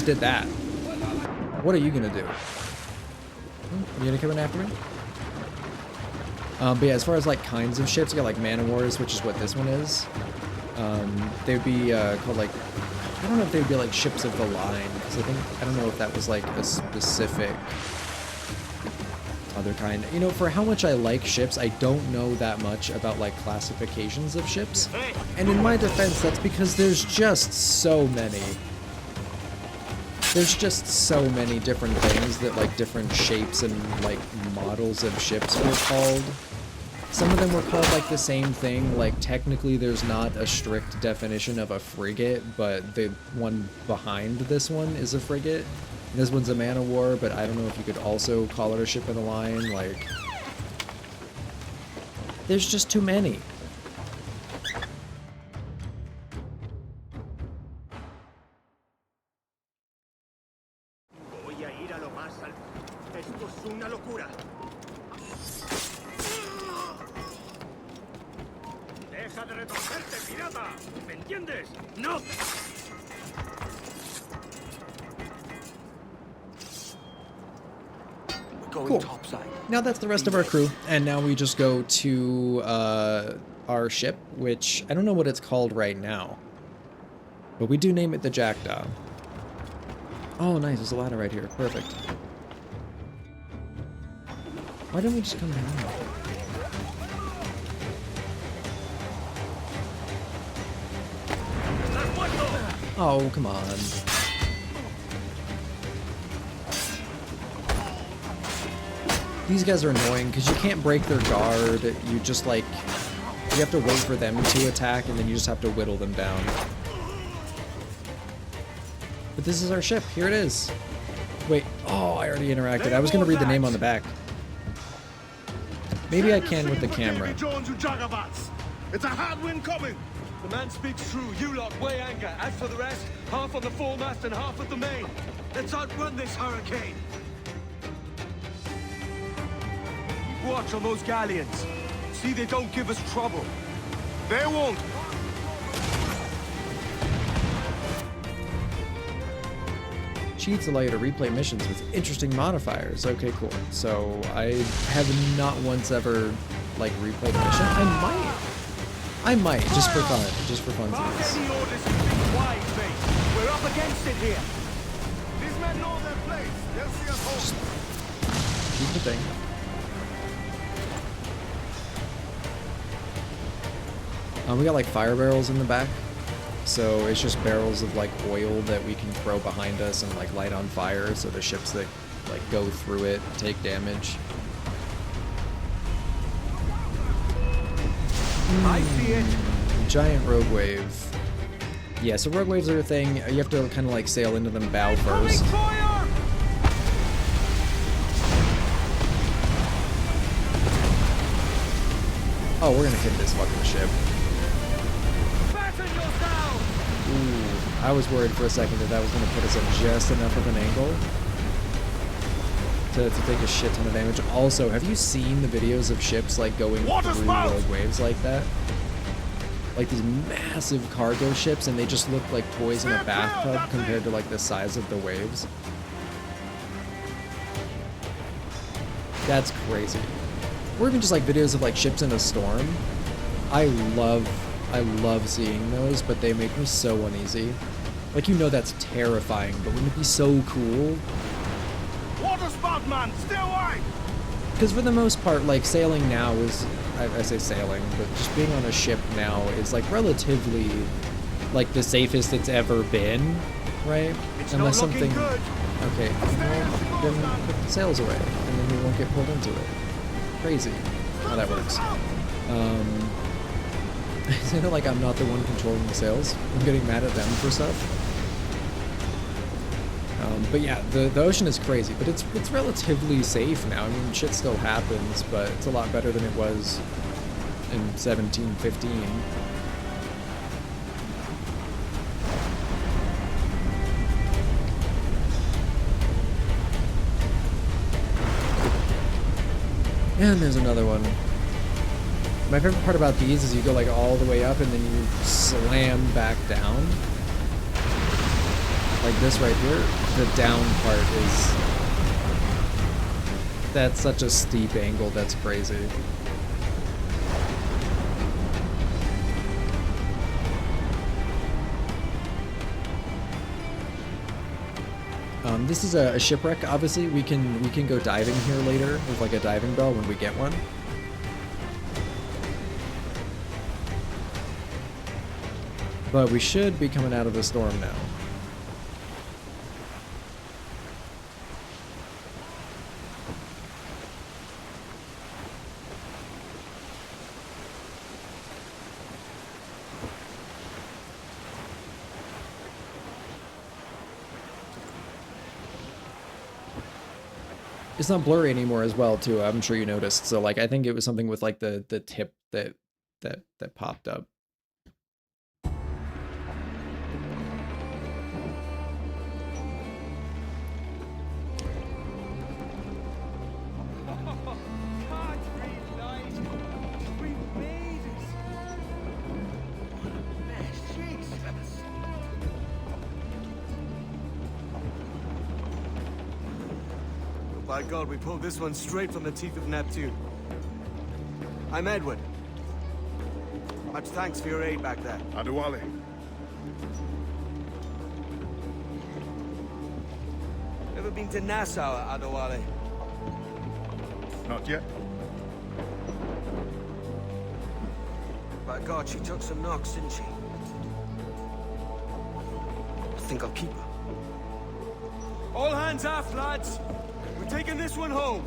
did that? What are you gonna do? You gonna come in after me? But yeah, as far as like kinds of ships, you got like man of wars, which is what this one is. They would be called like, I don't know if they would be like ships of the line, because I don't know if that was like a specific other kind. You know, for how much I like ships, I don't know that much about like classifications of ships. And in my defense, that's because there's just so many. There's just so many different things that like different shapes and like models of ships were called. Some of them were called like the same thing, like technically there's not a strict definition of a frigate, but the one behind this one is a frigate. This one's a man of war, but I don't know if you could also call it a ship of the line, like... There's just too many. Voy a ir a lo más alto. Esto es una locura. Deja de retorcerte, pirata. ¿Me entiendes? ¡No! Cool. Now that's the rest of our crew, and now we just go to our ship, which I don't know what it's called right now, but we do name it the Jackdaw. Oh, nice. There's a ladder right here. Perfect. Why didn't we just come down? Oh, come on. These guys are annoying because you can't break their guard. You just like, you have to wait for them to attack and then you just have to whittle them down. But this is our ship. Here it is. Wait, oh, I already interacted. I was gonna read the name on the back. Maybe I can with the camera. Jones, you jagabats! It's a hard wind coming! The man speaks true. You lot weigh anchor. As for the rest, half on the foremast and half at the main. Let's outrun this hurricane. Watch on those galleons. See they don't give us trouble. They won't! Cheats allow you to replay missions with interesting modifiers. Okay, cool. So I have not once ever like replayed a mission. I might, just for fun, funsies. Any orders and think wisely. We're up against it here. These men know their place. They'll see us home. Keep the thing. We got like fire barrels in the back, so it's just barrels of like oil that we can throw behind us and like light on fire, so the ships that like go through it take damage. I see it. Giant rogue wave. Yeah, so rogue waves are a thing. You have to kind of like sail into them bow first. Oh, we're gonna hit this fucking ship. Ooh, I was worried for a second that was gonna put us at just enough of an angle to take a shit ton of damage. Also, have you seen the videos of ships like going through rogue waves like that? Like these massive cargo ships, and they just look like toys in a bathtub compared to like the size of the waves. That's crazy. Or even just like videos of like ships in a storm. I love seeing those, but they make me so uneasy. Like, you know that's terrifying, but wouldn't it be so cool? Water spout, man! Stay away! Because for the most part, like, sailing now is, I say sailing, but just being on a ship now is like relatively like the safest it's ever been, right? It's Unless not looking something good. Okay, well, then put the sails away, and then we won't get pulled into it. Crazy how that works. I say that like I'm not the one controlling the sails. I'm getting mad at them for stuff. But yeah, the ocean is crazy, but it's relatively safe now. I mean, shit still happens, but it's a lot better than it was in 1715. And there's another one. My favorite part about these is you go like all the way up and then you slam back down. Like this right here, the down part is... That's such a steep angle, that's crazy. This is a shipwreck, obviously. We can go diving here later with like a diving bell when we get one. But we should be coming out of the storm now. It's not blurry anymore as well, too. I'm sure you noticed. So like I think it was something with like the tip that popped up. By God, we pulled this one straight from the teeth of Neptune. I'm Edward. Much thanks for your aid back there. Adewale. Ever been to Nassau, Adewale? Not yet. By God, she took some knocks, didn't she? I think I'll keep her. All hands aft, lads! We're taking this one home.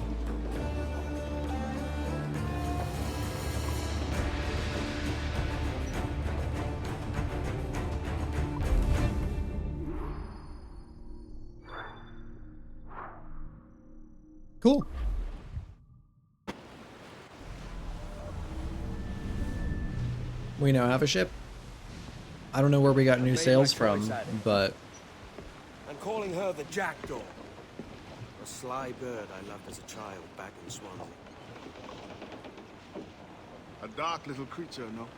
Cool. We now have a ship. I don't know where we got new sails from, but... I'm calling her the Jackdaw. A sly bird I loved as a child back in Swansea. A dark little creature, no?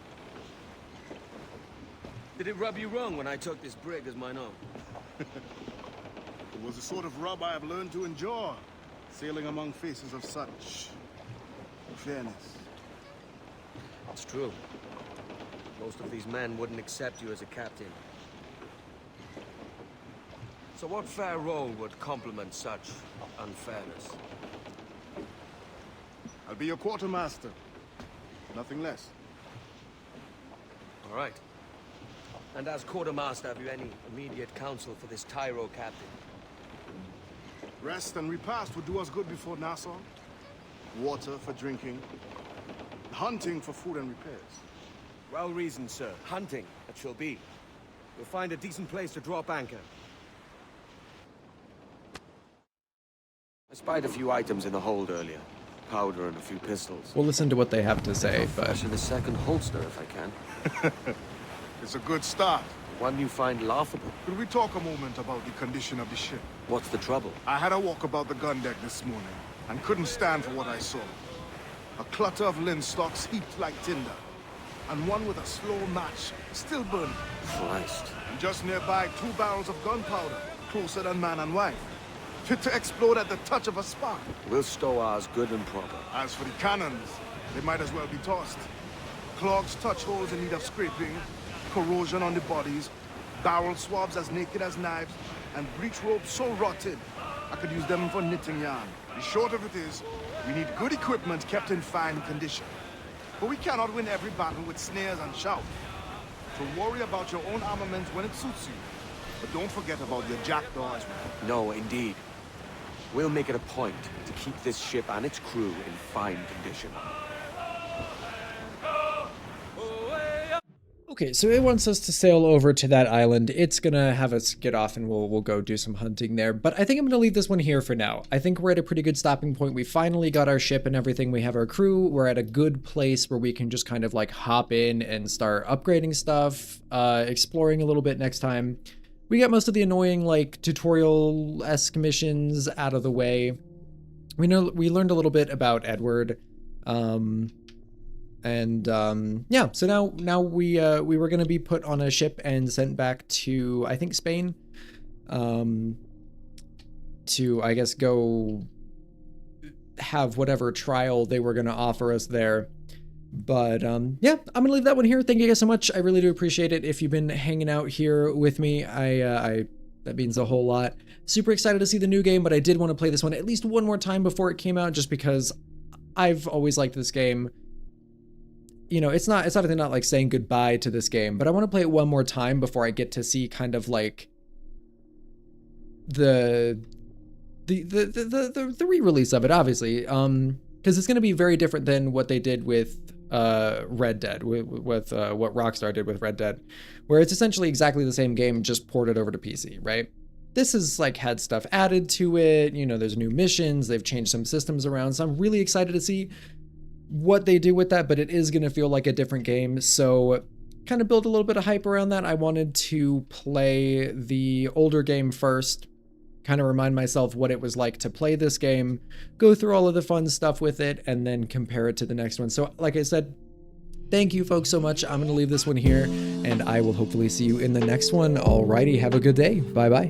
Did it rub you wrong when I took this brig as mine own? It was the sort of rub I have learned to endure, sailing among faces of such fairness. It's true. Most of these men wouldn't accept you as a captain. So what fair role would complement such unfairness? I'll be your quartermaster. Nothing less. All right. And as quartermaster, have you any immediate counsel for this Tyro captain? Rest and repast would do us good before Nassau. Water for drinking. Hunting for food and repairs. Well reasoned, sir. Hunting, it shall be. We'll find a decent place to drop anchor. I spied a few items in the hold earlier. Powder and a few pistols. We'll listen to what they have to say, but... Fashion a second holster if I can. It's a good start. One you find laughable. Could we talk a moment about the condition of the ship? What's the trouble? I had a walk about the gun deck this morning, and couldn't stand for what I saw. A clutter of linstocks heaped like tinder, and one with a slow match, still burning. Christ. And just nearby, 2 barrels of gunpowder, closer than man and wife. Fit to explode at the touch of a spark. We'll stow ours good and proper. As for the cannons, they might as well be tossed. Clogs touch holes in need of scraping, corrosion on the bodies, barrel swabs as naked as knives, and breech ropes so rotted, I could use them for knitting yarn. The short of it is, we need good equipment kept in fine condition. But we cannot win every battle with snares and shouts. So worry about your own armament when it suits you. But don't forget about your jackdaw as well. No, indeed. We'll make it a point to keep this ship and its crew in fine condition. Okay, so it wants us to sail over to that island. It's gonna have us get off and we'll go do some hunting there. But I think I'm gonna leave this one here for now. I think we're at a pretty good stopping point. We finally got our ship and everything. We have our crew. We're at a good place where we can just kind of like hop in and start upgrading stuff, exploring a little bit next time. We got most of the annoying like tutorial-esque missions out of the way. We learned a little bit about Edward. Yeah, so now we were going to be put on a ship and sent back to, I think, Spain, to, I guess, go have whatever trial they were going to offer us there. But yeah, I'm going to leave that one here. Thank you guys so much. I really do appreciate it. If you've been hanging out here with me, that means a whole lot. Super excited to see the new game, but I did want to play this one at least one more time before it came out, just because I've always liked this game. You know, it's not like saying goodbye to this game, but I want to play it one more time before I get to see kind of like the re-release of it, obviously, because it's going to be very different than what they did with Red Dead, with what Rockstar did with Red Dead, where it's essentially exactly the same game, just ported over to PC, right? This is like had stuff added to it. You know, there's new missions, they've changed some systems around, so I'm really excited to see what they do with that, but it is going to feel like a different game. So kind of build a little bit of hype around that. I wanted to play the older game first, kind of remind myself what it was like to play this game, go through all of the fun stuff with it, and then compare it to the next one. So like I said, thank you folks so much. I'm going to leave this one here, and I will hopefully see you in the next one. Alrighty, have a good day. Bye-bye.